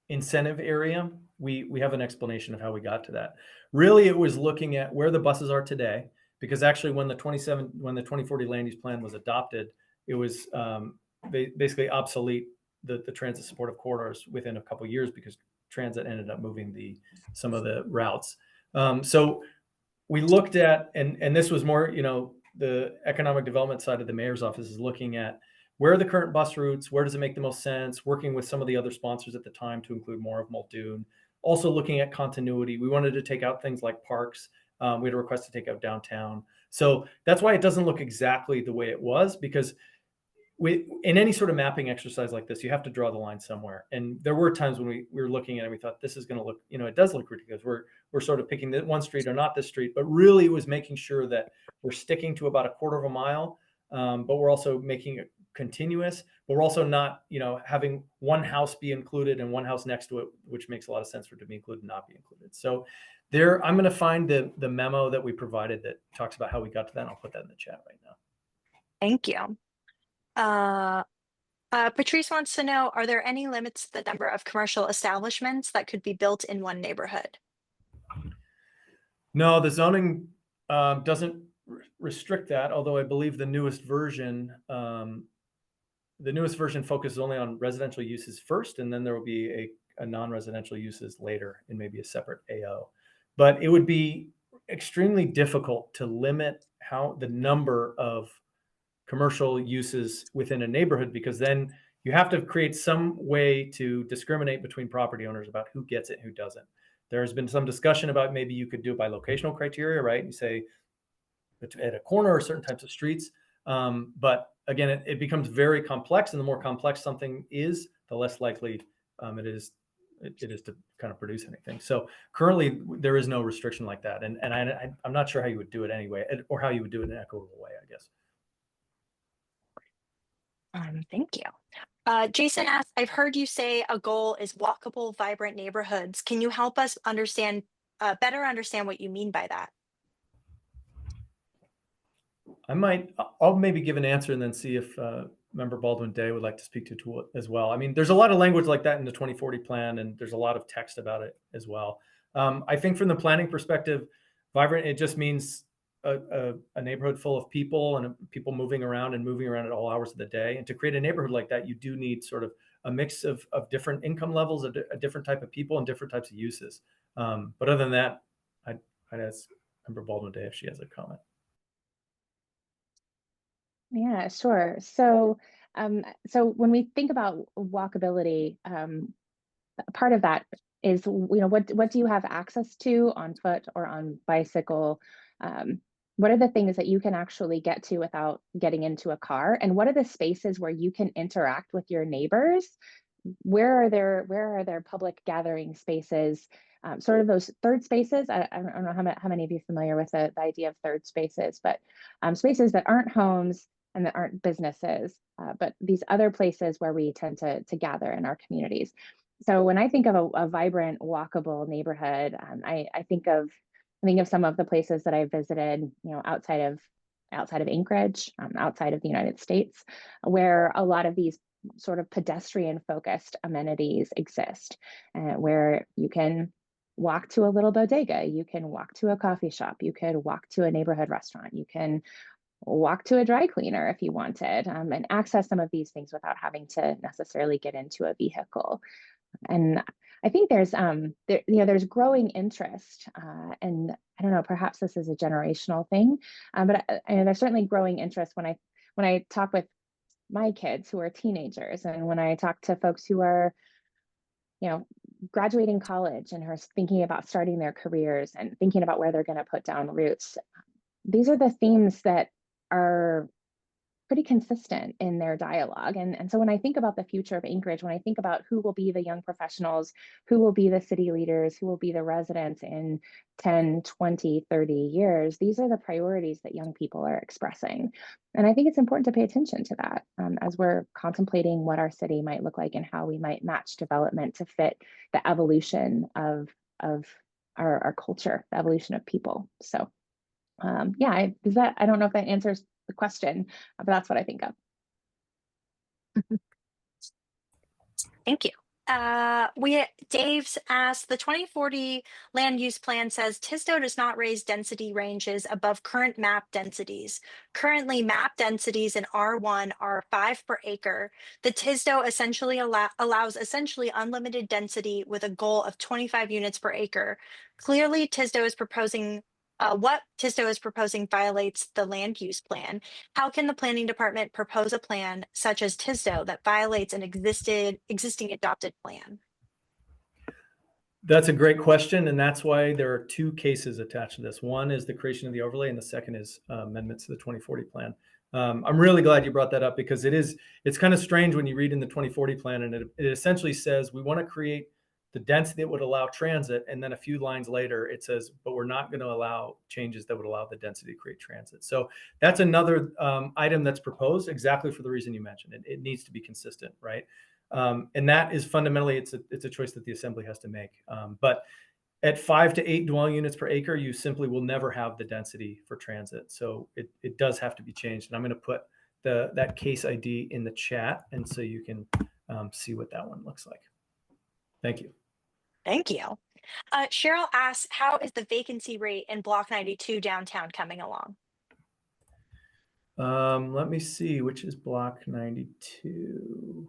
incentive area, we have an explanation of how we got to that. Really, it was looking at where the buses are today, because actually when the 2040 land use plan was adopted, it was basically obsolete the transit supportive corridors within a couple of years, because transit ended up moving some of the routes. So we looked at, and this was more, the economic development side of the mayor's office is looking at where are the current bus routes, where does it make the most sense, working with some of the other sponsors at the time to include more of Muldoon. Also looking at continuity. We wanted to take out things like parks. We had a request to take out downtown. So that's why it doesn't look exactly the way it was, because in any sort of mapping exercise like this, you have to draw the line somewhere. And there were times when we were looking at it and we thought, this is going to look, it does look ridiculous. We're sort of picking one street or not this street, but really it was making sure that we're sticking to about a quarter of a mile, but we're also making it continuous, but we're also not, having one house be included and one house next to it, which makes a lot of sense for it to be included and not be included. So I'm going to find the memo that we provided that talks about how we got to that. And I'll put that in the chat right now. Thank you. Patrice wants to know, are there any limits to the number of commercial establishments that could be built in one neighborhood? No, the zoning doesn't restrict that, although I believe the newest version focuses only on residential uses first, and then there will be a non-residential uses later in maybe a separate AO. But it would be extremely difficult to limit the number of commercial uses within a neighborhood, because then you have to create some way to discriminate between property owners about who gets it and who doesn't. There has been some discussion about maybe you could do it by locational criteria, right? You say at a corner or certain types of streets. But again, it becomes very complex, and the more complex something is, the less likely it is to kind of produce anything. So currently there is no restriction like that. And I'm not sure how you would do it anyway, or how you would do it in an equitable way, I guess. Thank you. Jason asked, I've heard you say a goal is walkable, vibrant neighborhoods. Can you help us better understand what you mean by that? I'll maybe give an answer and then see if member Baldwin-Day would like to speak to it as well. I mean, there's a lot of language like that in the 2040 plan, and there's a lot of text about it as well. I think from the planning perspective, vibrant, it just means a neighborhood full of people and people moving around at all hours of the day. And to create a neighborhood like that, you do need sort of a mix of different income levels, a different type of people and different types of uses. But other than that, I'd ask Member Baldwin-Day if she has a comment. Yeah, sure. So, so when we think about walkability, part of that is, what do you have access to on foot or on bicycle? What are the things that you can actually get to without getting into a car? And what are the spaces where you can interact with your neighbors? Where are there public gathering spaces? Sort of those third spaces. I don't know how many of you are familiar with the idea of third spaces, but spaces that aren't homes and that aren't businesses, but these other places where we tend to gather in our communities. So when I think of a vibrant, walkable neighborhood, I think of some of the places that I visited, outside of Anchorage, outside of the United States, where a lot of these sort of pedestrian focused amenities exist, where you can walk to a little bodega, you can walk to a coffee shop, you could walk to a neighborhood restaurant, you can walk to a dry cleaner if you wanted, and access some of these things without having to necessarily get into a vehicle. And I think there's growing interest, and I don't know, perhaps this is a generational thing, but there's certainly growing interest when I talk with my kids who are teenagers, and when I talk to folks who are, graduating college and are thinking about starting their careers and thinking about where they're going to put down roots. These are the themes that are pretty consistent in their dialogue. And so when I think about the future of Anchorage, when I think about who will be the young professionals, who will be the city leaders, who will be the residents in 10, 20, 30 years, these are the priorities that young people are expressing. And I think it's important to pay attention to that as we're contemplating what our city might look like and how we might match development to fit the evolution of our culture, the evolution of people. So yeah, I don't know if that answers the question, but that's what I think of. Thank you. Dave's asked, the 2040 land use plan says TSDO does not raise density ranges above current map densities. Currently, map densities in R1 are 5 per acre. The TSDO essentially allows essentially unlimited density with a goal of 25 units per acre. Clearly, TSDO is proposing what TSDO is proposing violates the land use plan. How can the planning department propose a plan such as TSDO that violates an existing adopted plan? That's a great question, and that's why there are two cases attached to this. One is the creation of the overlay, and the second is amendments to the 2040 plan. I'm really glad you brought that up because it's kind of strange when you read in the 2040 plan, and it essentially says we want to create the density that would allow transit, and then a few lines later it says, but we're not going to allow changes that would allow the density to create transit. So that's another item that's proposed exactly for the reason you mentioned. It needs to be consistent, right? And that is fundamentally, it's a choice that the assembly has to make. But at 5 to 8 dwelling units per acre, you simply will never have the density for transit. So it does have to be changed. And I'm going to put that case ID in the chat, and so you can see what that one looks like. Thank you. Thank you. Cheryl asks, how is the vacancy rate in Block 92 downtown coming along? Let me see, which is Block 92.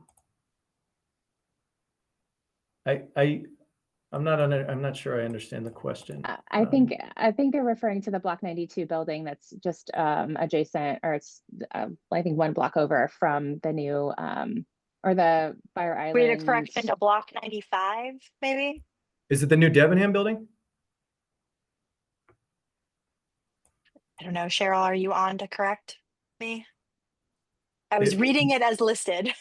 I'm not sure I understand the question. I think they're referring to the Block 92 building that's just adjacent, or it's I think one block over from the new or the Fire Island. We had a correction to Block 95, maybe? Is it the new Debenham building? I don't know. Cheryl, are you on to correct me? I was reading it as listed.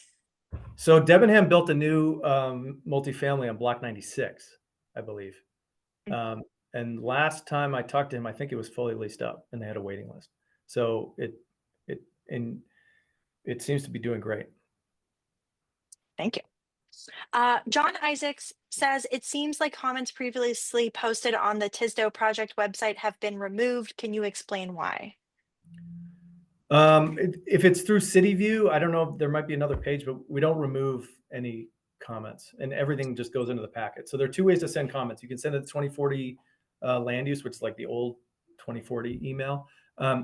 So Debenham built a new multifamily on Block 96, I believe. And last time I talked to him, I think it was fully leased up and they had a waiting list. So it seems to be doing great. Thank you. John Isaacs says, it seems like comments previously posted on the TSDO project website have been removed. Can you explain why? If it's through City View, I don't know, there might be another page, but we don't remove any comments and everything just goes into the packet. So there are two ways to send comments. You can send it to 2040 land use, which is like the old 2040 email,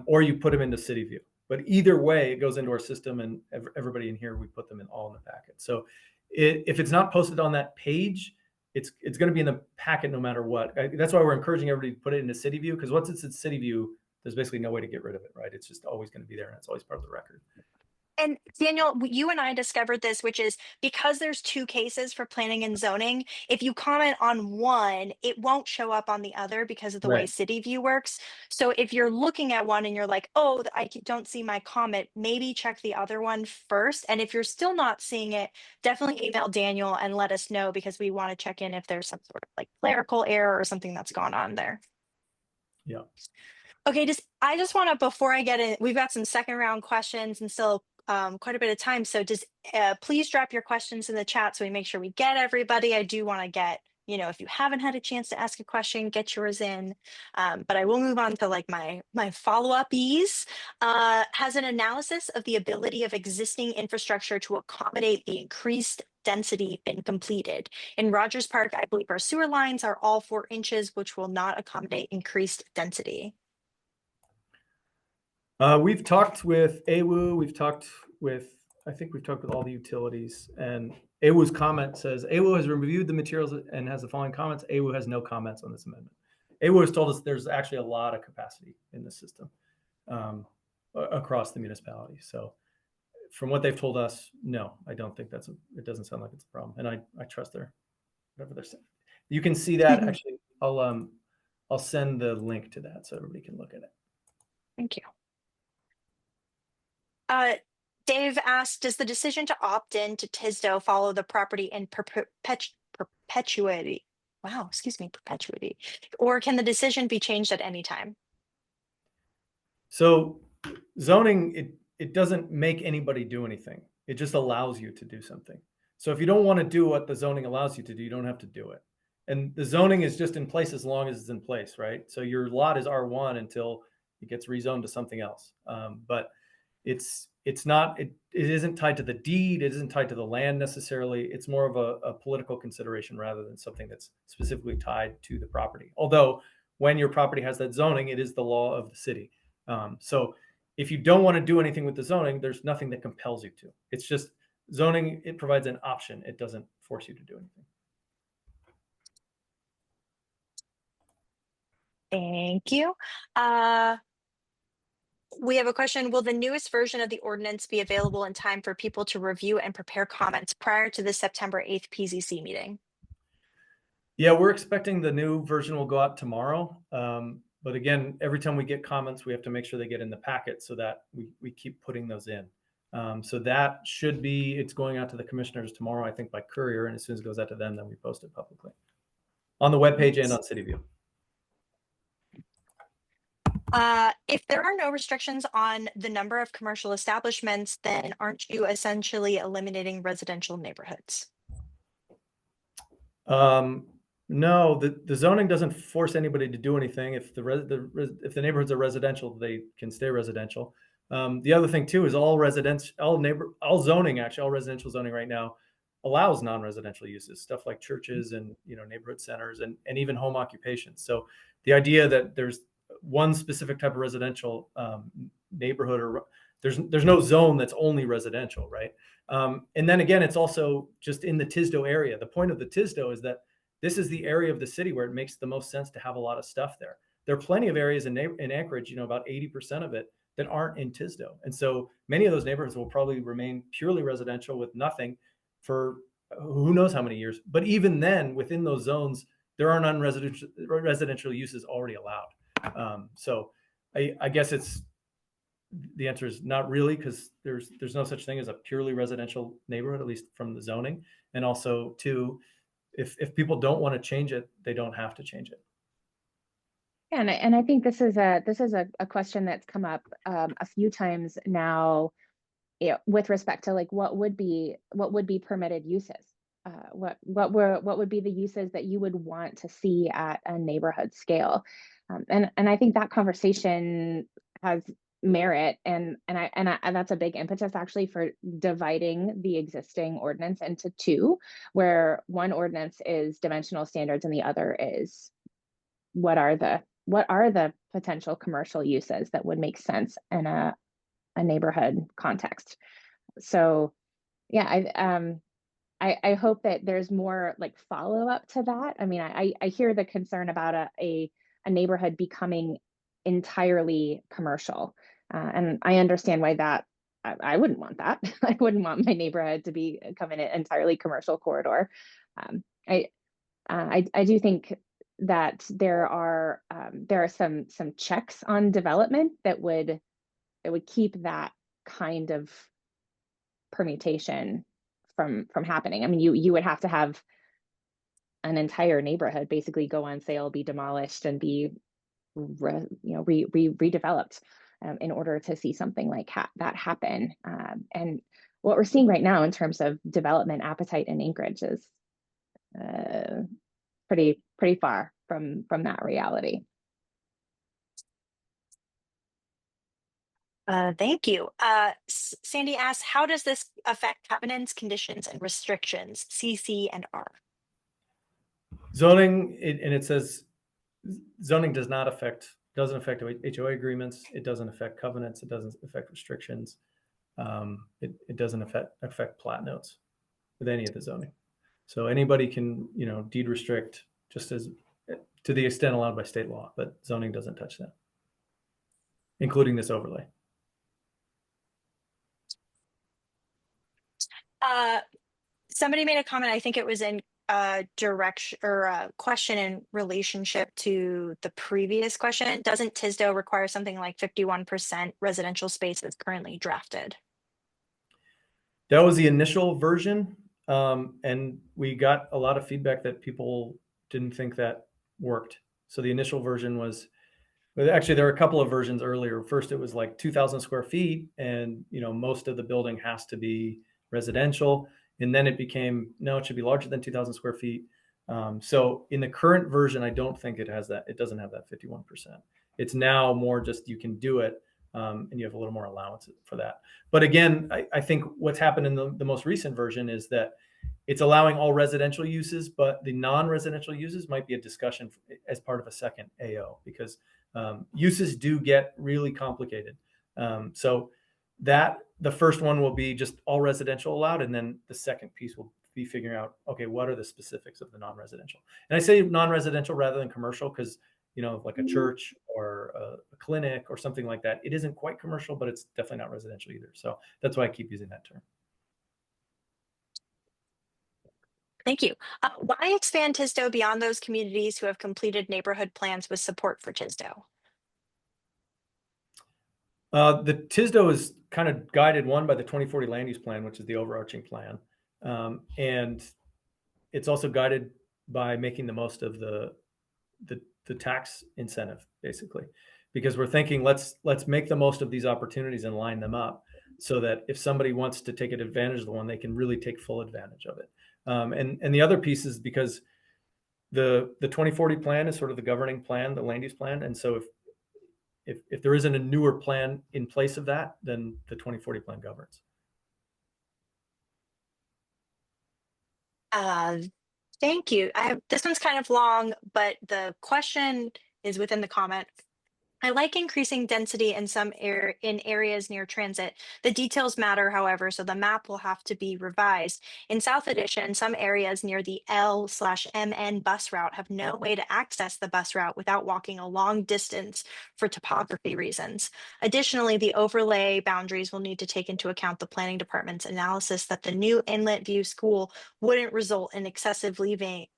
or you put them into City View. But either way, it goes into our system, and everybody in here, we put them in all in the packet. So If it's not posted on that page, it's going to be in the packet no matter what. That's why we're encouraging everybody to put it into City View, because once it's in City View, there's basically no way to get rid of it, right? It's just always going to be there, and it's always part of the record. And Daniel, you and I discovered this, which is because there's two cases for planning and zoning, if you comment on one, it won't show up on the other because of the way Right. City View works. So if you're looking at one and you're like, oh, don't see my comment, maybe check the other one first. And if you're still not seeing it, definitely email Daniel and let us know, because we want to check in if there's some sort of like clerical error or something that's gone on there. Yeah. Okay, I just want to, before I get in, we've got some second round questions and still quite a bit of time. So please drop your questions in the chat so we make sure we get everybody. I do want to get, if you haven't had a chance to ask a question, get yours in. But I will move on to like my follow-up-ease. Has an analysis of the ability of existing infrastructure to accommodate the increased density been completed? In Rogers Park, I believe our sewer lines are all 4 inches, which will not accommodate increased density. We've talked with AWU. I think we've talked with all the utilities, and AWU's comment says AWU has reviewed the materials and has the following comments. AWU has no comments on this amendment. AWU has told us there's actually a lot of capacity in the system across the municipality. So from what they've told us, no, I don't think it doesn't sound like it's a problem. And I trust whatever they're saying. You can see that actually. I'll send the link to that so everybody can look at it. Thank you. Dave asked, does the decision to opt in to TSDO follow the property in perpetuity? Wow, excuse me, perpetuity. Or can the decision be changed at any time? So zoning, it doesn't make anybody do anything. It just allows you to do something. So if you don't want to do what the zoning allows you to do, you don't have to do it. And the zoning is just in place as long as it's in place, right? So your lot is R1 until it gets rezoned to something else. But it isn't tied to the deed. It isn't tied to the land necessarily. It's more of a political consideration rather than something that's specifically tied to the property. Although when your property has that zoning, it is the law of the city. So if you don't want to do anything with the zoning, there's nothing that compels you to. It's just zoning. It provides an option. It doesn't force you to do anything. Thank you. We have a question. Will the newest version of the ordinance be available in time for people to review and prepare comments prior to the September 8th PZC meeting? Yeah, we're expecting the new version will go out tomorrow. But again, every time we get comments, we have to make sure they get in the packet so that we keep putting those in. So that it's going out to the commissioners tomorrow, I think by courier. And as soon as it goes out to them, then we post it publicly on the webpage and on CityView. If there are no restrictions on the number of commercial establishments, then aren't you essentially eliminating residential neighborhoods? No, the zoning doesn't force anybody to do anything. If the neighborhoods are residential, they can stay residential. The other thing too is all residential zoning right now allows non-residential uses, stuff like churches and neighborhood centers and even home occupations. So the idea that there's one specific type of residential neighborhood, or there's no zone that's only residential, right? And then again, it's also just in the TSDO area. The point of the TSDO is that this is the area of the city where it makes the most sense to have a lot of stuff there. There are plenty of areas in Anchorage, about 80% of it, that aren't in TSDO. And so many of those neighborhoods will probably remain purely residential with nothing for who knows how many years. But even then, within those zones, there are non-residential uses already allowed. So I guess the answer is not really, because there's no such thing as a purely residential neighborhood, at least from the zoning. And also too, if people don't want to change it, they don't have to change it. And I think this is a question that's come up a few times now, with respect to like what would be permitted uses. What would be the uses that you would want to see at a neighborhood scale? And I think that conversation has merit, and that's a big impetus actually for dividing the existing ordinance into two, where one ordinance is dimensional standards and the other is what are the potential commercial uses that would make sense in a neighborhood context. So yeah, I hope that there's more like follow up to that. I mean, I hear the concern about a neighborhood becoming entirely commercial. And I understand why that I wouldn't want that. I wouldn't want my neighborhood to become an entirely commercial corridor. Um, I do think that there are some checks on development that would keep that kind of permutation from happening. I mean, you would have to have an entire neighborhood basically go on sale, be demolished, and be redeveloped in order to see something like that happen. And what we're seeing right now in terms of development appetite in Anchorage is pretty far from that reality. Thank you. Sandy asks, how does this affect covenants, conditions, and restrictions, CC and R? Zoning, and it says zoning doesn't affect HOA agreements. It doesn't affect covenants. It doesn't affect restrictions. It doesn't affect plat notes with any of the zoning. So anybody can, deed restrict just as to the extent allowed by state law, but zoning doesn't touch that, including this overlay. Somebody made a comment, I think it was in direction or a question in relationship to the previous question. Doesn't TSDO require something like 51% residential space that's currently drafted? That was the initial version. And we got a lot of feedback that people didn't think that worked. So the initial version was, but actually there were a couple of versions earlier. First, it was like 2,000 square feet and, most of the building has to be residential. And then it became, no, it should be larger than 2,000 square feet. So in the current version, I don't think it has that. It doesn't have that 51%. It's now more just, you can do it. And you have a little more allowance for that. But again, I think what's happened in the most recent version is that it's allowing all residential uses, but the non-residential uses might be a discussion as part of a second AO, because uses do get really complicated. So that the first one will be just all residential allowed, and then the second piece will be figuring out, okay, what are the specifics of the non-residential? And I say non-residential rather than commercial because, like a church or a clinic or something like that, it isn't quite commercial, but it's definitely not residential either. So that's why I keep using that term. Thank you. Why expand TSDO beyond those communities who have completed neighborhood plans with support for TSDO? The TSDO is kind of guided, one, by the 2040 land use plan, which is the overarching plan. And it's also guided by making the most of the tax incentive, basically, because we're thinking, let's make the most of these opportunities and line them up so that if somebody wants to take advantage of the one, they can really take full advantage of it. And the other piece is because the 2040 plan is sort of the governing plan, the land use plan. And so if there isn't a newer plan in place of that, then the 2040 plan governs. Thank you. This one's kind of long, but the question is within the comment. I like increasing density in some in areas near transit. The details matter, however, so the map will have to be revised. In South Edition, some areas near the L/MN bus route have no way to access the bus route without walking a long distance for topography reasons. Additionally, the overlay boundaries will need to take into account the planning department's analysis that the new Inlet View School wouldn't result in excessive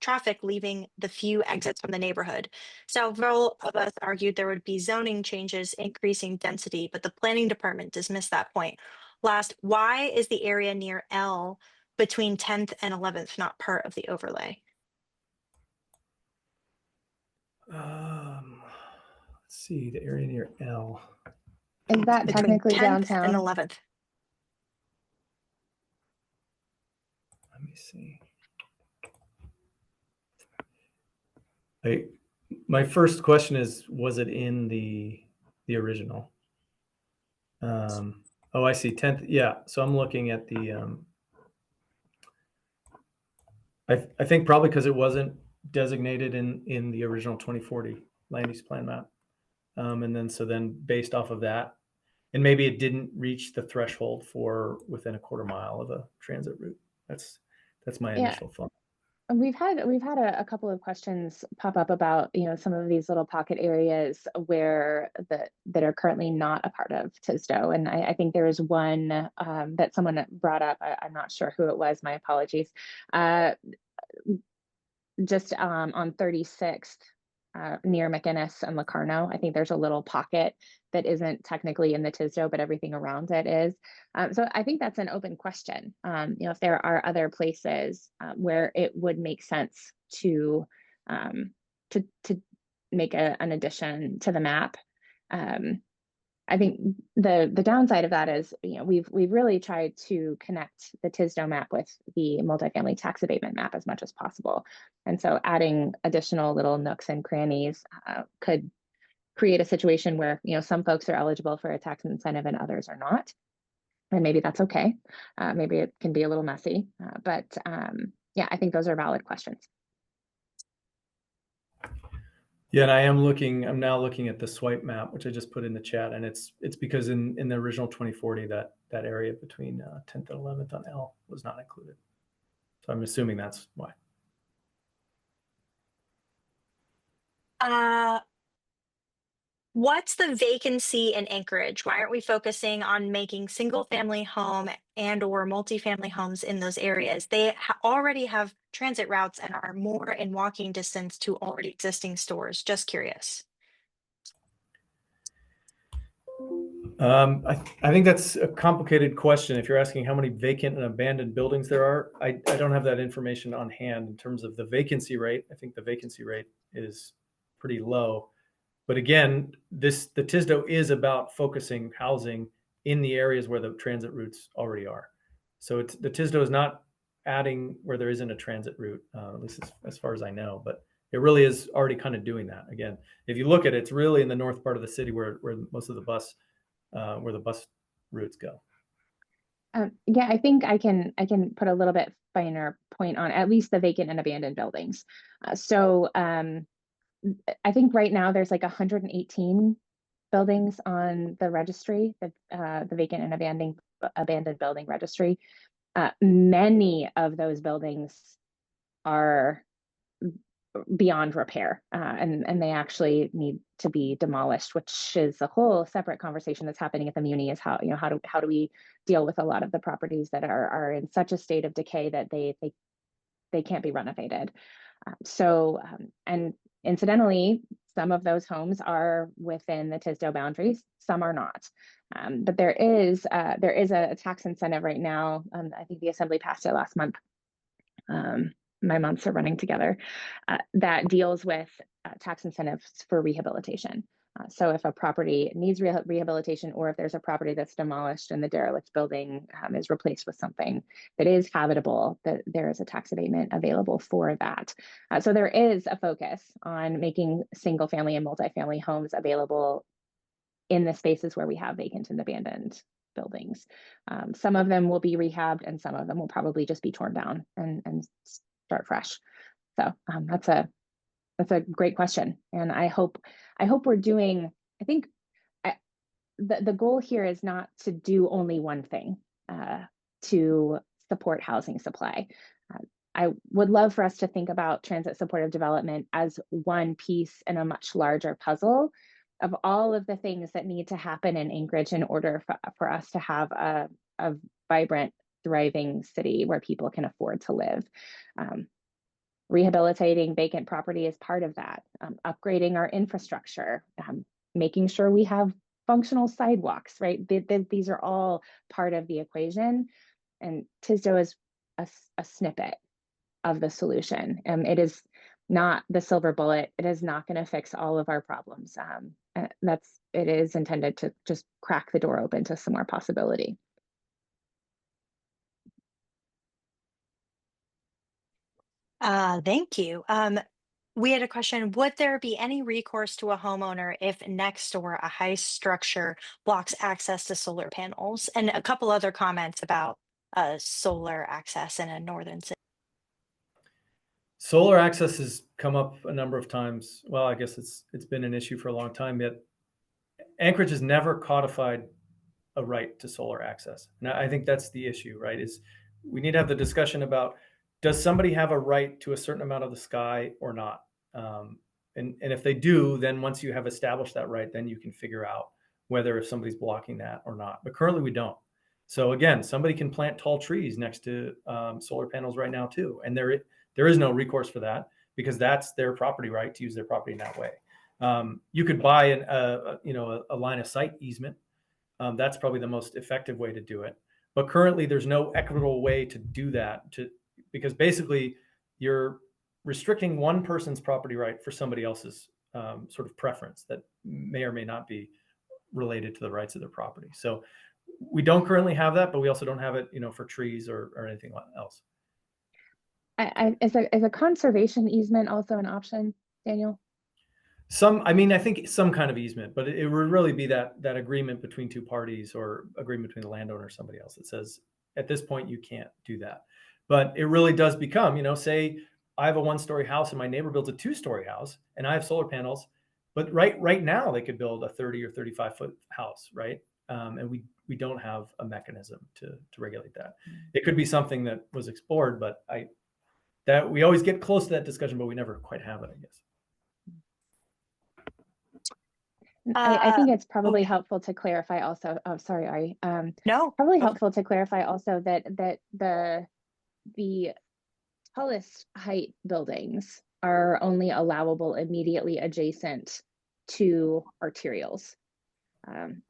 traffic leaving the few exits from the neighborhood. Several of us argued there would be zoning changes increasing density, but the planning department dismissed that point. Last, why is the area near L between 10th and 11th not part of the overlay? Let's see, the area near L. Is that Between technically 10th downtown? and 11th. Let me see. My first question is, was it in the original? Oh, I see, 10th. Yeah, so I'm looking at the, I think probably because it wasn't designated in the original 2040 land use plan map. And then based off of that, and maybe it didn't reach the threshold for within a quarter mile of a transit route. That's That's my Yeah. initial thought. We've had a couple of questions pop up about, some of these little pocket areas where that are currently not a part of TSDO. And I think there is one that someone brought up. I'm not sure who it was. My apologies. Just on 36th, near McInnes and Locarno, I think there's a little pocket that isn't technically in the TSDO, but everything around it is. So I think that's an open question. If there are other places where it would make sense to to make an addition to the map. I think the downside of that is, we've really tried to connect the TSDO map with the multifamily tax abatement map as much as possible. And so adding additional little nooks and crannies could create a situation where, some folks are eligible for a tax incentive and others are not. And maybe that's okay. Maybe it can be a little messy, but yeah, I think those are valid questions. Yeah, and I'm now looking at the swipe map, which I just put in the chat, and it's because in the original 2040 that area between 10th and 11th on L was not included. So I'm assuming that's why. What's the vacancy in Anchorage? Why aren't we focusing on making single family home and or multifamily homes in those areas? They already have transit routes and are more in walking distance to already existing stores. Just curious. I think that's a complicated question. If you're asking how many vacant and abandoned buildings there are, I don't have that information on hand in terms of the vacancy rate. I think the vacancy rate is pretty low. But again, the TSDO is about focusing housing in the areas where the transit routes already are. So the TSDO is not adding where there isn't a transit route, at least as far as I know. But it really is already kind of doing that. Again, if you look at it, it's really in the north part of the city where most of the bus routes go. Yeah, I think I can put a little bit finer point on at least the vacant and abandoned buildings. I think right now there's like 118 buildings on the registry, the vacant and abandoned building registry. Many of those buildings are beyond repair, and they actually need to be demolished, which is a whole separate conversation that's happening at the Muni. Is how how do we deal with a lot of the properties that are in such a state of decay that they can't be renovated. And incidentally, some of those homes are within the TSDO boundaries, some are not. But there is a tax incentive right now. I think the Assembly passed it last month. My months are running together, that deals with tax incentives for rehabilitation. So if a property needs rehabilitation, or if there's a property that's demolished and the derelict building is replaced with something that is habitable, that there is a tax abatement available for that. So there is a focus on making single family and multifamily homes available in the spaces where we have vacant and abandoned buildings. Some of them will be rehabbed and some of them will probably just be torn down and start fresh. So that's a great question, and I hope we're doing. I think the goal here is not to do only one thing to support housing supply. I would love for us to think about transit supportive development as one piece in a much larger puzzle of all of the things that need to happen in Anchorage in order for us to have a vibrant, thriving city where people can afford to live. Rehabilitating vacant property is part of that. Upgrading our infrastructure, making sure we have functional sidewalks, right? These are all part of the equation. And TSDO is a snippet of the solution. It is not the silver bullet. It is not going to fix all of our problems. It is intended to just crack the door open to some more possibility. Thank you. We had a question. Would there be any recourse to a homeowner if next door a high structure blocks access to solar panels? And a couple other comments about solar access in a northern city. Solar access has come up a number of times. Well, I guess it's been an issue for a long time, yet Anchorage has never codified a right to solar access. And I think that's the issue, right? Is we need to have the discussion about does somebody have a right to a certain amount of the sky or not? And if they do, then once you have established that right, then you can figure out whether if somebody's blocking that or not. But currently we don't. So again, somebody can plant tall trees next to solar panels right now too. And there is no recourse for that because that's their property right to use their property in that way. You could buy a line of sight easement. That's probably the most effective way to do it. But currently there's no equitable way to do that because basically you're restricting one person's property right for somebody else's sort of preference that may or may not be related to the rights of their property. So we don't currently have that, but we also don't have it, for trees or anything else. Is a conservation easement also an option, Daniel? I think some kind of easement, but it would really be that agreement between two parties or agreement between the landowner or somebody else that says, at this point, you can't do that. But it really does become, say I have a 1-story house and my neighbor builds a 2-story house and I have solar panels, but right now they could build a 30 or 35-foot house, right? And we don't have a mechanism to regulate that. It could be something that was explored, but that we always get close to that discussion, but we never quite have it, I guess. I think it's probably helpful to clarify also. Oh, sorry, Ari. No. Probably helpful to clarify also that the tallest height buildings are only allowable immediately adjacent to arterials,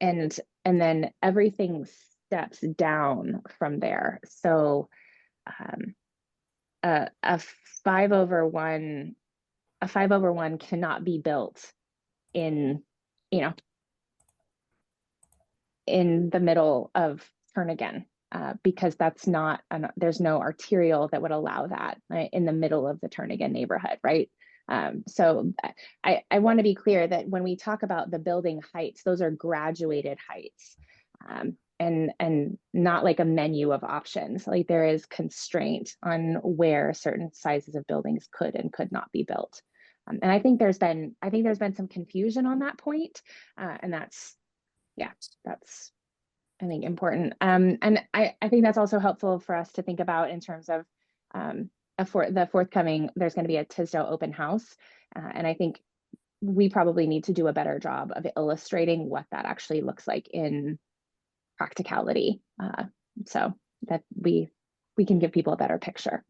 and then everything steps down from there. So a 5/1 cannot be built in the middle of Turnagain, because that's not there's no arterial that would allow that, right, in the middle of the Turnagain neighborhood, right? So I want to be clear that when we talk about the building heights, those are graduated heights, and not like a menu of options. Like there is constraint on where certain sizes of buildings could and could not be built. And I think there's been some confusion on that point, and that's I think important. And I think that's also helpful for us to think about in terms of the forthcoming. There's going to be a TSDO open house, and I think we probably need to do a better job of illustrating what that actually looks like in practicality, so that we can give people a better picture.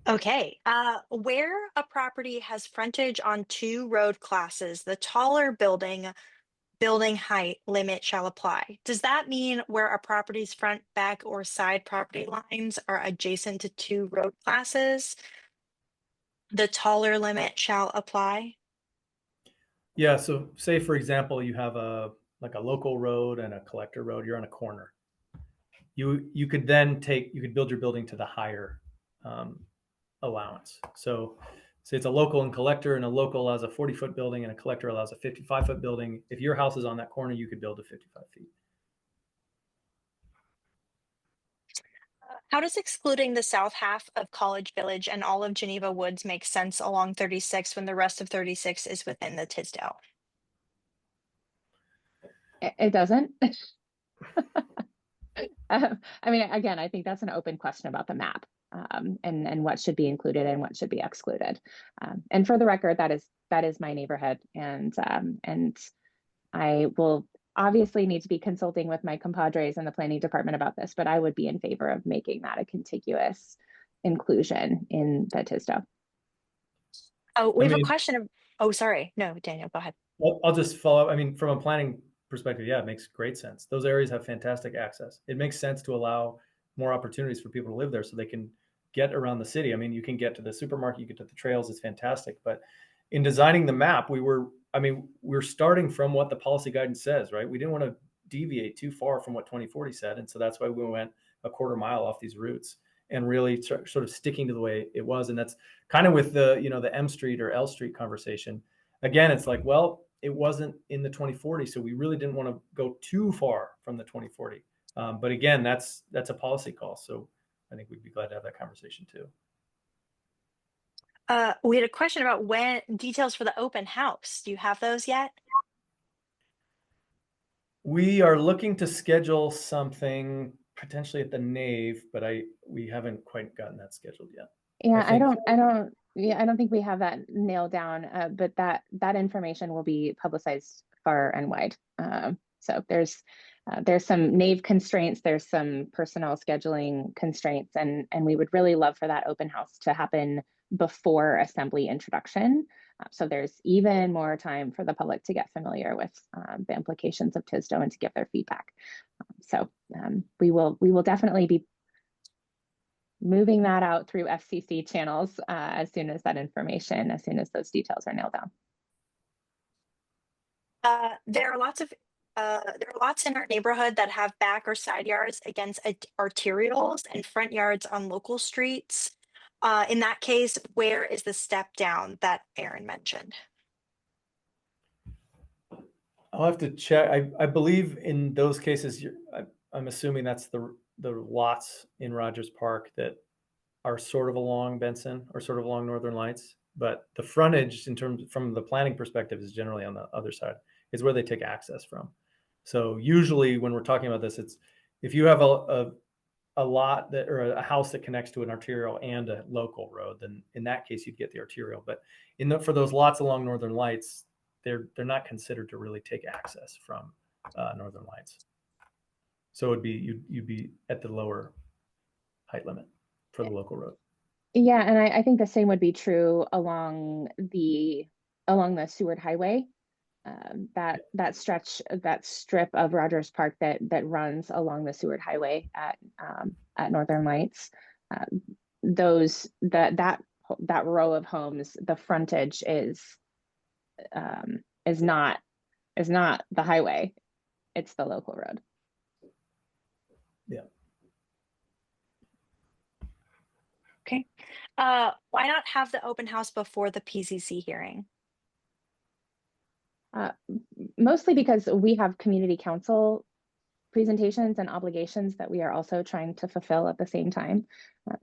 Okay, where a property has frontage on 2 road classes, the taller building height limit shall apply. Does that mean where a property's front, back, or side property lines are adjacent to 2 road classes, the taller limit shall apply? Yeah. So say, for example, you have a local road and a collector road, you're on a corner. You could build your building to the higher allowance. So say it's a local and collector, and a local allows a 40-foot building and a collector allows a 55-foot building. If your house is on that corner, you could build to 55 feet. How does excluding the south half of College Village and all of Geneva Woods make sense along 36 when the rest of 36 is within the TSDO? It doesn't. I mean, again, I think that's an open question about the map, and what should be included and what should be excluded. And for the record, that is my neighborhood, and I will obviously need to be consulting with my compadres in the planning department about this, but I would be in favor of making that a contiguous inclusion in the TSDO. Oh, we have a question. Oh, sorry. No, Daniel, go ahead. Well, I'll just follow up. I mean, from a planning perspective, yeah, it makes great sense. Those areas have fantastic access. It makes sense to allow more opportunities for people to live there so they can get around the city. I mean, you can get to the supermarket, you get to the trails, it's fantastic. But in designing the map, we're starting from what the policy guidance says, right? We didn't want to deviate too far from what 2040 said. And so that's why we went a quarter mile off these routes and really sort of sticking to the way it was. And that's kind of with the M Street or L Street conversation. Again, it's like, well, it wasn't in the 2040, so we really didn't want to go too far from the 2040. But again, that's a policy call. So I think we'd be glad to have that conversation too. We had a question about when details for the open house. Do you have those yet? We are looking to schedule something potentially at the Nave, but we haven't quite gotten that scheduled yet. Yeah, I think I don't think we have that nailed down, but that information will be publicized far and wide. So there's some Nave constraints, there's some personnel scheduling constraints, and we would really love for that open house to happen before assembly introduction. So there's even more time for the public to get familiar with the implications of TSDO and to give their feedback. So we will definitely be moving that out through FCC channels as soon as those details are nailed down. There are lots in our neighborhood that have back or side yards against arterials and front yards on local streets. In that case, where is the step down that Erin mentioned? I'll have to check. I believe in those cases, I'm assuming that's the lots in Rogers Park that are sort of along Benson or sort of along Northern Lights, but the frontage in terms from the planning perspective is generally on the other side. Is where they take access from. So usually when we're talking about this, it's if you have a lot that or a house that connects to an arterial and a local road, then in that case you'd get the arterial. But for those lots along Northern Lights, they're not considered to really take access from Northern Lights. So it'd be you'd be at the lower height limit for the local road. Yeah, and I think the same would be true along the Seward Highway. That strip of Rogers Park that runs along the Seward Highway at Northern Lights. That row of homes, the frontage is not the highway, it's the local road. Yeah. Okay. Why not have the open house before the PCC hearing? Mostly because we have community council presentations and obligations that we are also trying to fulfill at the same time.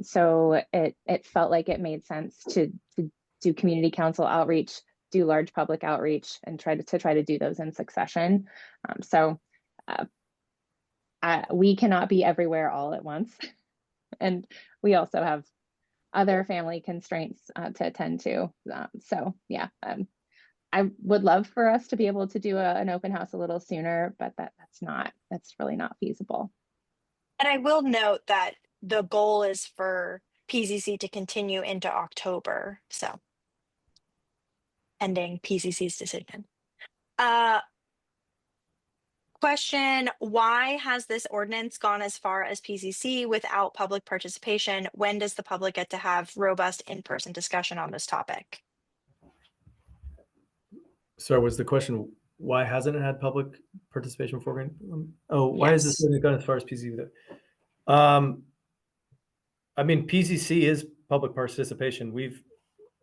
So it felt like it made sense to do community council outreach, do large public outreach, and try to do those in succession. We cannot be everywhere all at once, and we also have other family constraints to attend to. I would love for us to be able to do an open house a little sooner, but that's really not feasible. And I will note that the goal is for PCC to continue into October, so pending PCC's decision. Question, why has this ordinance gone as far as PCC without public participation? When does the public get to have robust in-person discussion on this topic? So was the question, why hasn't it had public participation before? Why is this gone as far as PCC? I mean, PCC is public participation.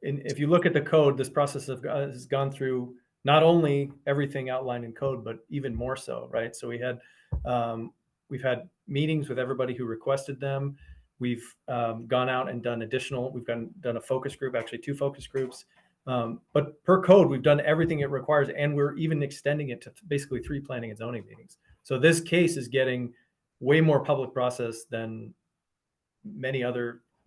If you look at the code, this process has gone through not only everything outlined in code, but even more so, right? So we've had meetings with everybody who requested them. We've gone out and done we've done a focus group, actually 2 focus groups. But per code, we've done everything it requires, and we're even extending it to basically 3 planning and zoning meetings. So this case is getting way more public process than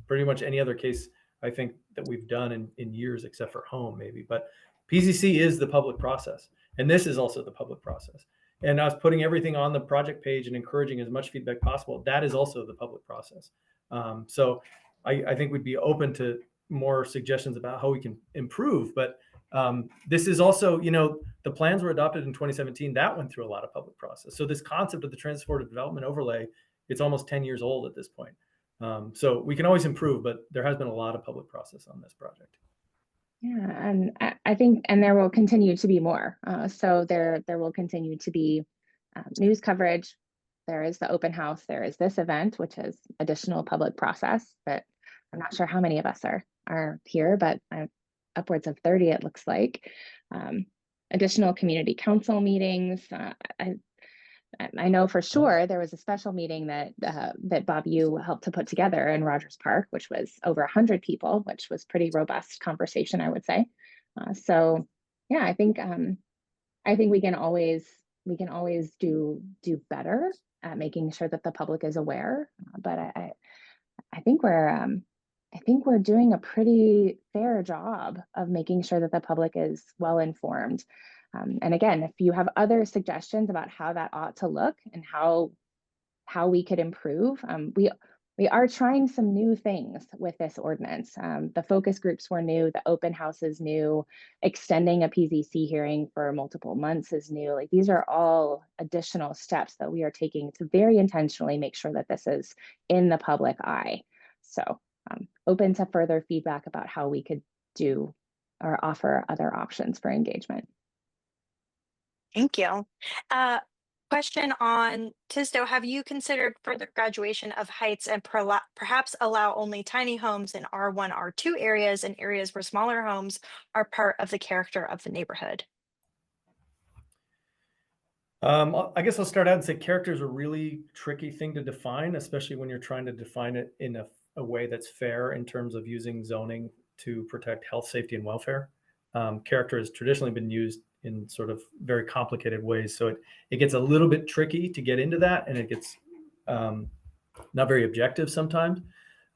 pretty much any other case I think that we've done in years, except for home maybe. But PCC is the public process, and this is also the public process. And us putting everything on the project page and encouraging as much feedback possible, that is also the public process. So I think we'd be open to more suggestions about how we can improve. But this is also, the plans were adopted in 2017. That went through a lot of public process. So this concept of the transportive development overlay, it's almost 10 years old at this point. So we can always improve, but there has been a lot of public process on this project. Yeah, and I think, and there will continue to be more. So there will continue to be news coverage. There is the open house. There is this event, which is additional public process. But I'm not sure how many of us are here, but upwards of 30, it looks like. Additional community council meetings. I know for sure there was a special meeting that Bob, you helped to put together in Rogers Park, which was over 100 people, which was pretty robust conversation, I would say. So yeah, I think we can always do better. at making sure that the public is aware. But I think we're doing a pretty fair job of making sure that the public is well informed. And again, if you have other suggestions about how that ought to look and how we could improve, we are trying some new things with this ordinance. The focus groups were new, the open house is new, extending a PZC hearing for multiple months is new. Like, these are all additional steps that we are taking to very intentionally make sure that this is in the public eye. So open to further feedback about how we could do or offer other options for engagement. Thank you. Question on TSDO, have you considered further graduation of heights and perhaps allow only tiny homes in R1, R2 areas and areas where smaller homes are part of the character of the neighborhood? I guess I'll start out and say character is a really tricky thing to define, especially when you're trying to define it in a way that's fair in terms of using zoning to protect health, safety, and welfare. Character has traditionally been used in sort of very complicated ways. So it gets a little bit tricky to get into that, and it gets not very objective sometimes.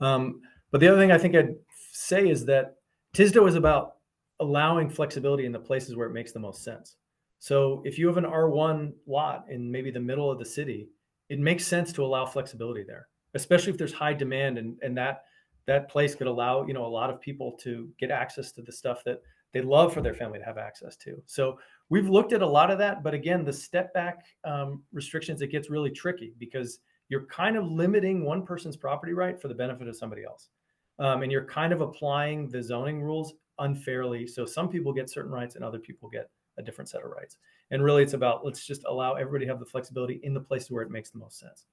But the other thing I think I'd say is that TSDO is about allowing flexibility in the places where it makes the most sense. So if you have an R1 lot in maybe the middle of the city, it makes sense to allow flexibility there, especially if there's high demand and that place could allow, a lot of people to get access to the stuff that they love for their family to have access to. So we've looked at a lot of that, but again, the step back restrictions, it gets really tricky because you're kind of limiting one person's property right for the benefit of somebody else. And you're kind of applying the zoning rules unfairly. So some people get certain rights and other people get a different set of rights. And really it's about, let's just allow everybody to have the flexibility in the places where it makes the most sense.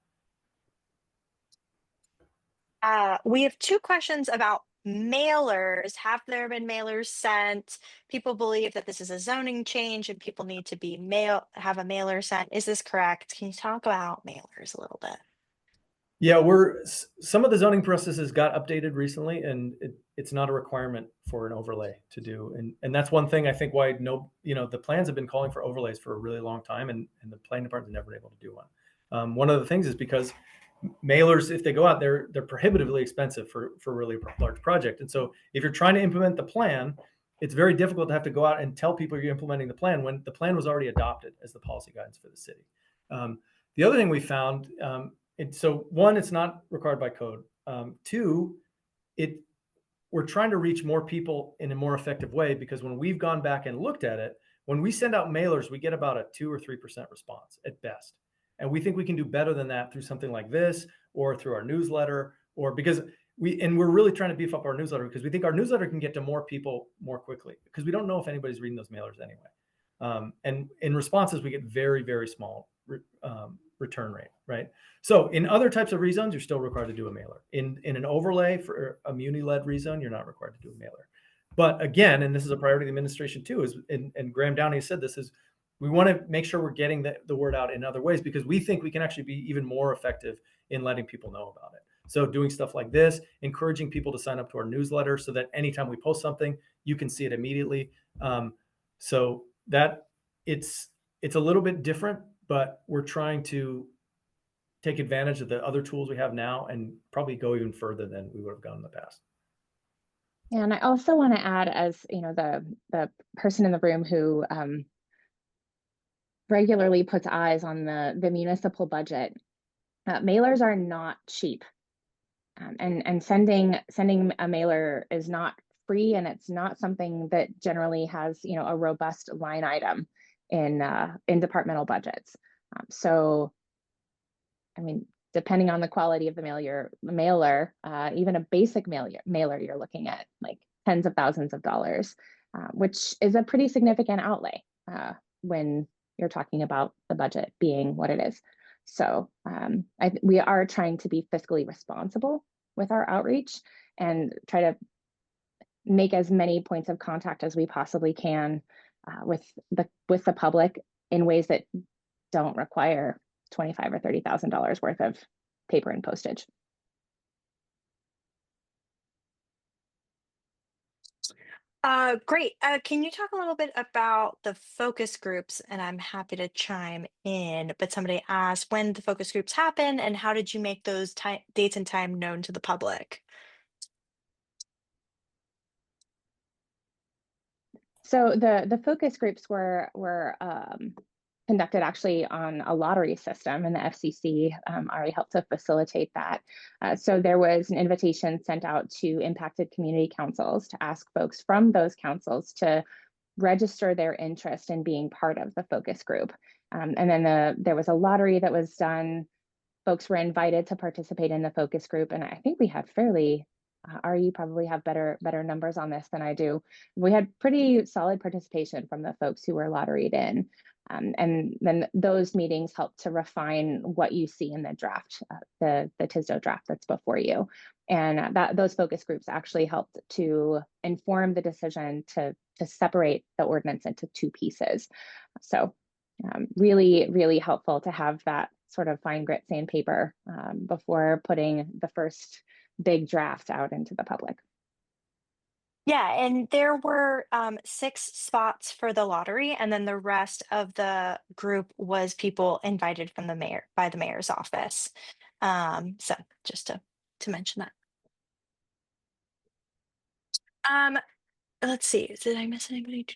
We have two questions about mailers. Have there been mailers sent? People believe that this is a zoning change and people need to have a mailer sent. Is this correct? Can you talk about mailers a little bit? Yeah, some of the zoning processes got updated recently, and it's not a requirement for an overlay to do. And that's one thing I think why the plans have been calling for overlays for a really long time, and the planning department's never been able to do one. One of the things is because mailers, if they go out, they're prohibitively expensive for a really large project. And so if you're trying to implement the plan, it's very difficult to have to go out and tell people you're implementing the plan when the plan was already adopted as the policy guidance for the city. The other thing we found, so one, it's not required by code. Two, we're trying to reach more people in a more effective way, because when we've gone back and looked at it, when we send out mailers, we get about a 2 or 3% response at best. And we think we can do better than that through something like this, or through our newsletter, or because we're really trying to beef up our newsletter because we think our newsletter can get to more people more quickly, because we don't know if anybody's reading those mailers anyway. And in responses, we get very, very small return rate, right? So in other types of rezones, you're still required to do a mailer. In an overlay for a muni-led rezone, you're not required to do a mailer. But again, and this is a priority of the administration too, and Graham Downey said this, is we want to make sure we're getting the word out in other ways, because we think we can actually be even more effective in letting people know about it. So doing stuff like this, encouraging people to sign up to our newsletter so that anytime we post something, you can see it immediately. So that it's a little bit different, but we're trying to take advantage of the other tools we have now and probably go even further than we would have gone in the past. Yeah, and I also want to add, as the person in the room who regularly puts eyes on the municipal budget, mailers are not cheap, and sending a mailer is not free, and it's not something that generally has a robust line item in departmental budgets. So, I mean, depending on the quality of the mailer, even a basic mailer, you're looking at like tens of thousands of dollars, which is a pretty significant outlay when you're talking about the budget being what it is. So we are trying to be fiscally responsible with our outreach and try to make as many points of contact as we possibly can with the public in ways that don't require $25,000 or $30,000 worth of paper and postage. Great. Can you talk a little bit about the focus groups? And I'm happy to chime in, but somebody asked when the focus groups happen and how did you make those dates and time known to the public? So the focus groups were conducted actually on a lottery system, and the FCC already helped to facilitate that. So there was an invitation sent out to impacted community councils to ask folks from those councils to register their interest in being part of the focus group. And then there was a lottery that was done. Folks were invited to participate in the focus group, and I think we had fairly Ari, you probably have better numbers on this than I do. We had pretty solid participation from the folks who were lotteried in. And then those meetings help to refine what you see in the draft, the TSDO draft that's before you. And those focus groups actually helped to inform the decision to separate the ordinance into two pieces. So really, really helpful to have that sort of fine grit sandpaper before putting the first big draft out into the public. Yeah, and there were 6 spots for the lottery, and then the rest of the group was people invited from the mayor by the mayor's office. So just to mention that. Um, let's see, did I miss anybody?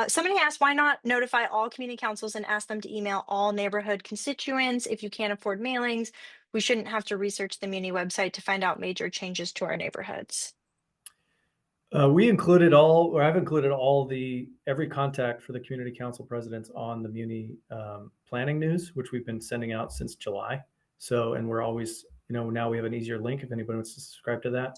Somebody asked, why not notify all community councils and ask them to email all neighborhood constituents? If you can't afford mailings, we shouldn't have to research the Muni website to find out major changes to our neighborhoods. We included all, or I've included every contact for the community council presidents on the Muni planning news, which we've been sending out since July. So, and we're always, now we have an easier link if anybody wants to subscribe to that.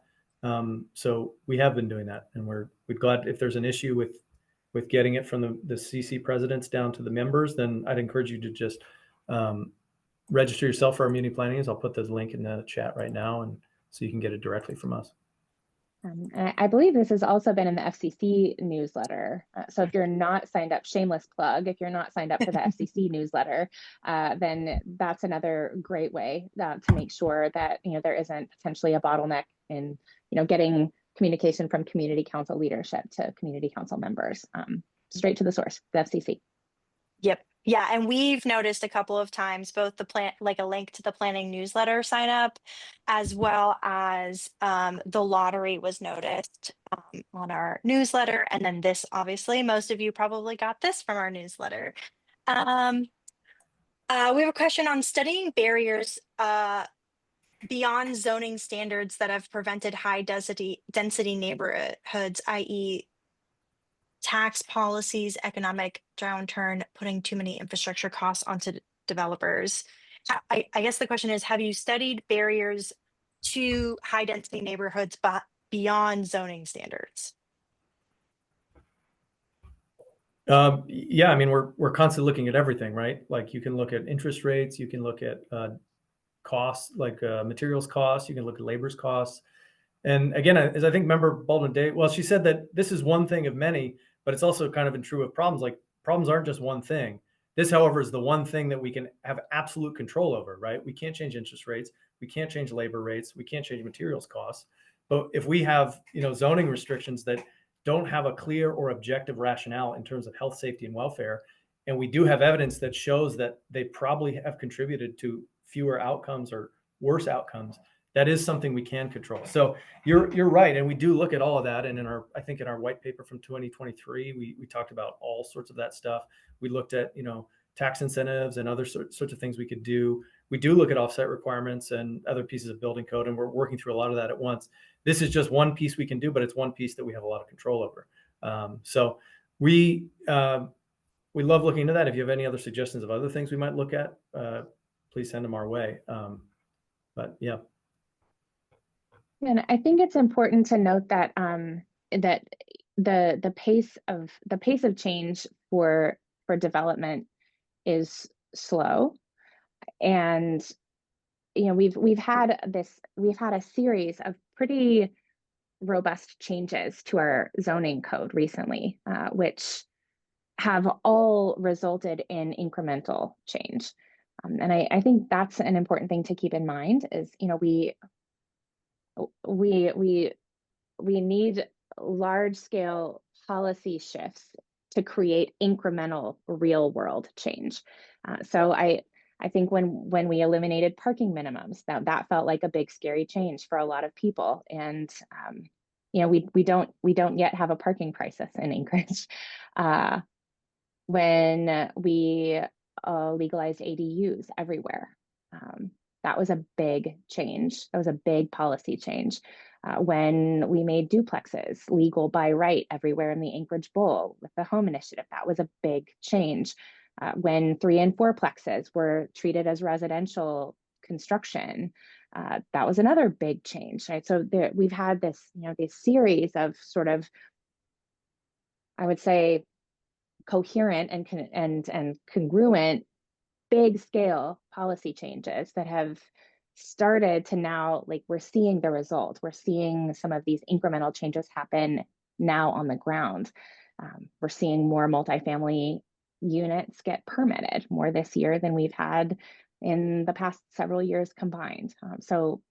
So we have been doing that, and we're glad if there's an issue with getting it from the CC presidents down to the members, then I'd encourage you to just register yourself for our Muni plannings. I'll put the link in the chat right now, and so you can get it directly from us. And I believe this has also been in the FCC newsletter. So if you're not signed up, shameless plug, if you're not signed up for the FCC newsletter, then that's another great way to make sure that there isn't potentially a bottleneck in getting communication from community council leadership to community council members, straight to the source, the FCC. Yep. Yeah, and we've noticed a couple of times both like a link to the planning newsletter sign up, as well as the lottery was noticed on our newsletter. And then this, obviously, most of you probably got this from our newsletter. We have a question on studying barriers beyond zoning standards that have prevented high density neighborhoods, i.e. tax policies, economic downturn, putting too many infrastructure costs onto developers. I guess the question is, have you studied barriers to high density neighborhoods but beyond zoning standards? Yeah, I mean, we're constantly looking at everything, right? Like you can look at interest rates, you can look at costs, like materials costs, you can look at labor's costs. And again, as I think member Baldwin-Day, well, she said that this is one thing of many, but it's also kind of true of problems. Like problems aren't just one thing. This, however, is the one thing that we can have absolute control over, right? We can't change interest rates. We can't change labor rates. We can't change materials costs. But if we have, zoning restrictions that don't have a clear or objective rationale in terms of health, safety, and welfare, and we do have evidence that shows that they probably have contributed to fewer outcomes or worse outcomes, that is something we can control. So you're right, and we do look at all of that. And I think in our white paper from 2023, we talked about all sorts of that stuff. We looked at tax incentives and other sorts of things we could do. We do look at offset requirements and other pieces of building code, and we're working through a lot of that at once. This is just one piece we can do, but it's one piece that we have a lot of control over. So we love looking into that. If you have any other suggestions of other things we might look at, please send them our way. But yeah. And I think it's important to note that that the pace of change for development is slow, and we've had a series of pretty robust changes to our zoning code recently, which have all resulted in incremental change. And I think that's an important thing to keep in mind is, we need large scale policy shifts to create incremental real world change. So I think when we eliminated parking minimums, that felt like a big scary change for a lot of people. And you know, we don't yet have a parking crisis in Anchorage. When we legalized ADUs everywhere, that was a big change. That was a big policy change. When we made duplexes legal by right everywhere in the Anchorage Bowl with the home initiative, that was a big change. When 3 and 4 plexes were treated as residential construction, that was another big change, right? So we've had this, you know, this series of sort of, I would say, coherent and congruent big scale policy changes that have started to now, like, we're seeing the results. We're seeing some of these incremental changes happen now on the ground. We're seeing more multifamily units get permitted more this year than we've had in the past several years combined. So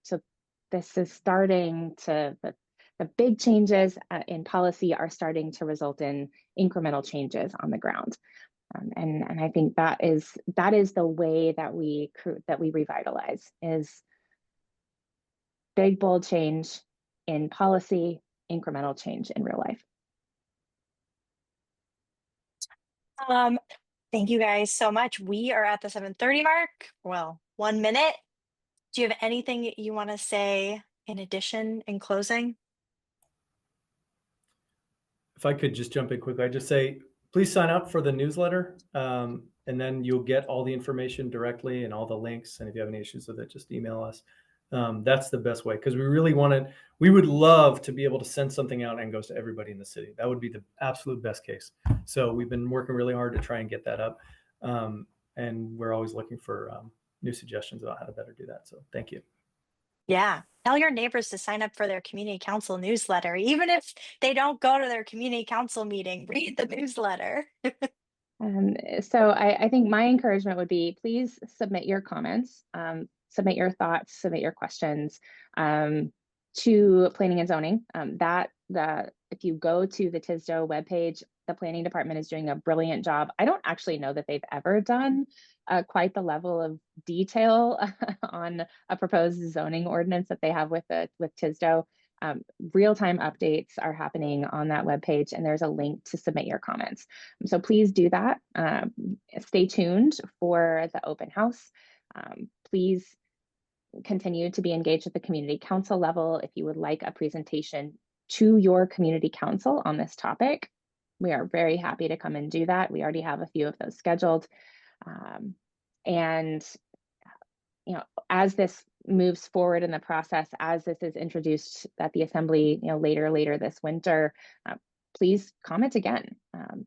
this is starting to, the big changes in policy are starting to result in incremental changes on the ground. And I think that is the way that we revitalize, is big, bold change in policy, incremental change in real life. Thank you guys so much. We are at the 7:30 mark. Well, 1 minute. Do you have anything you want to say in addition in closing? If I could just jump in quickly, I'd just say, please sign up for the newsletter, and then you'll get all the information directly and all the links. And if you have any issues with it, just email us. That's the best way, because we would love to be able to send something out and goes to everybody in the city. That would be the absolute best case. So we've been working really hard to try and get that up. And we're always looking for new suggestions about how to better do that. So thank you. Yeah. Tell your neighbors to sign up for their community council newsletter. Even if they don't go to their community council meeting, read the newsletter. So I think my encouragement would be, please submit your comments, submit your thoughts, submit your questions to planning and zoning. If you go to the TSDO webpage, the planning department is doing a brilliant job. I don't actually know that they've ever done quite the level of detail on a proposed zoning ordinance that they have with TSDO. Real-time updates are happening on that webpage, and there's a link to submit your comments. So please do that. Stay tuned for the open house. Please continue to be engaged at the community council level. If you would like a presentation to your community council on this topic, we are very happy to come and do that. We already have a few of those scheduled. And you know, as this moves forward in the process, as this is introduced at the assembly, you know, later this winter, please comment again.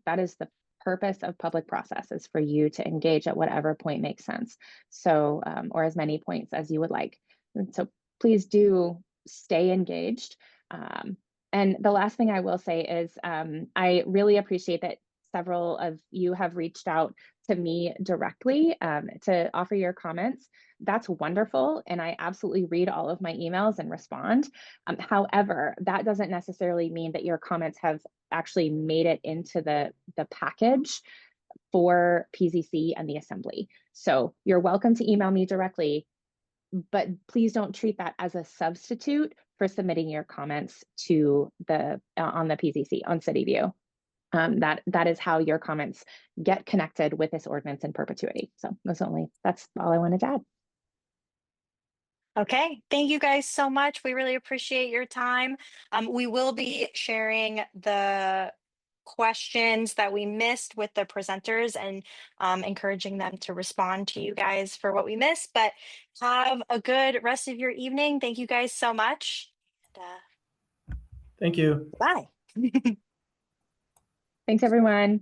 That is the purpose of public process, is for you to engage at whatever point makes sense. So, or as many points as you would like. And so please do stay engaged. And the last thing I will say is I really appreciate that several of you have reached out to me directly to offer your comments. That's wonderful. And I absolutely read all of my emails and respond. However, that doesn't necessarily mean that your comments have actually made it into the package for PZC and the assembly. So you're welcome to email me directly, but please don't treat that as a substitute for submitting your comments to on the PZC on CityView. That is how your comments get connected with this ordinance in perpetuity. So that's all I wanted to add. Okay, thank you guys so much. We really appreciate your time. We will be sharing the questions that we missed with the presenters and encouraging them to respond to you guys for what we missed. But have a good rest of your evening. Thank you guys so much. Thank you. Bye. Thanks, everyone.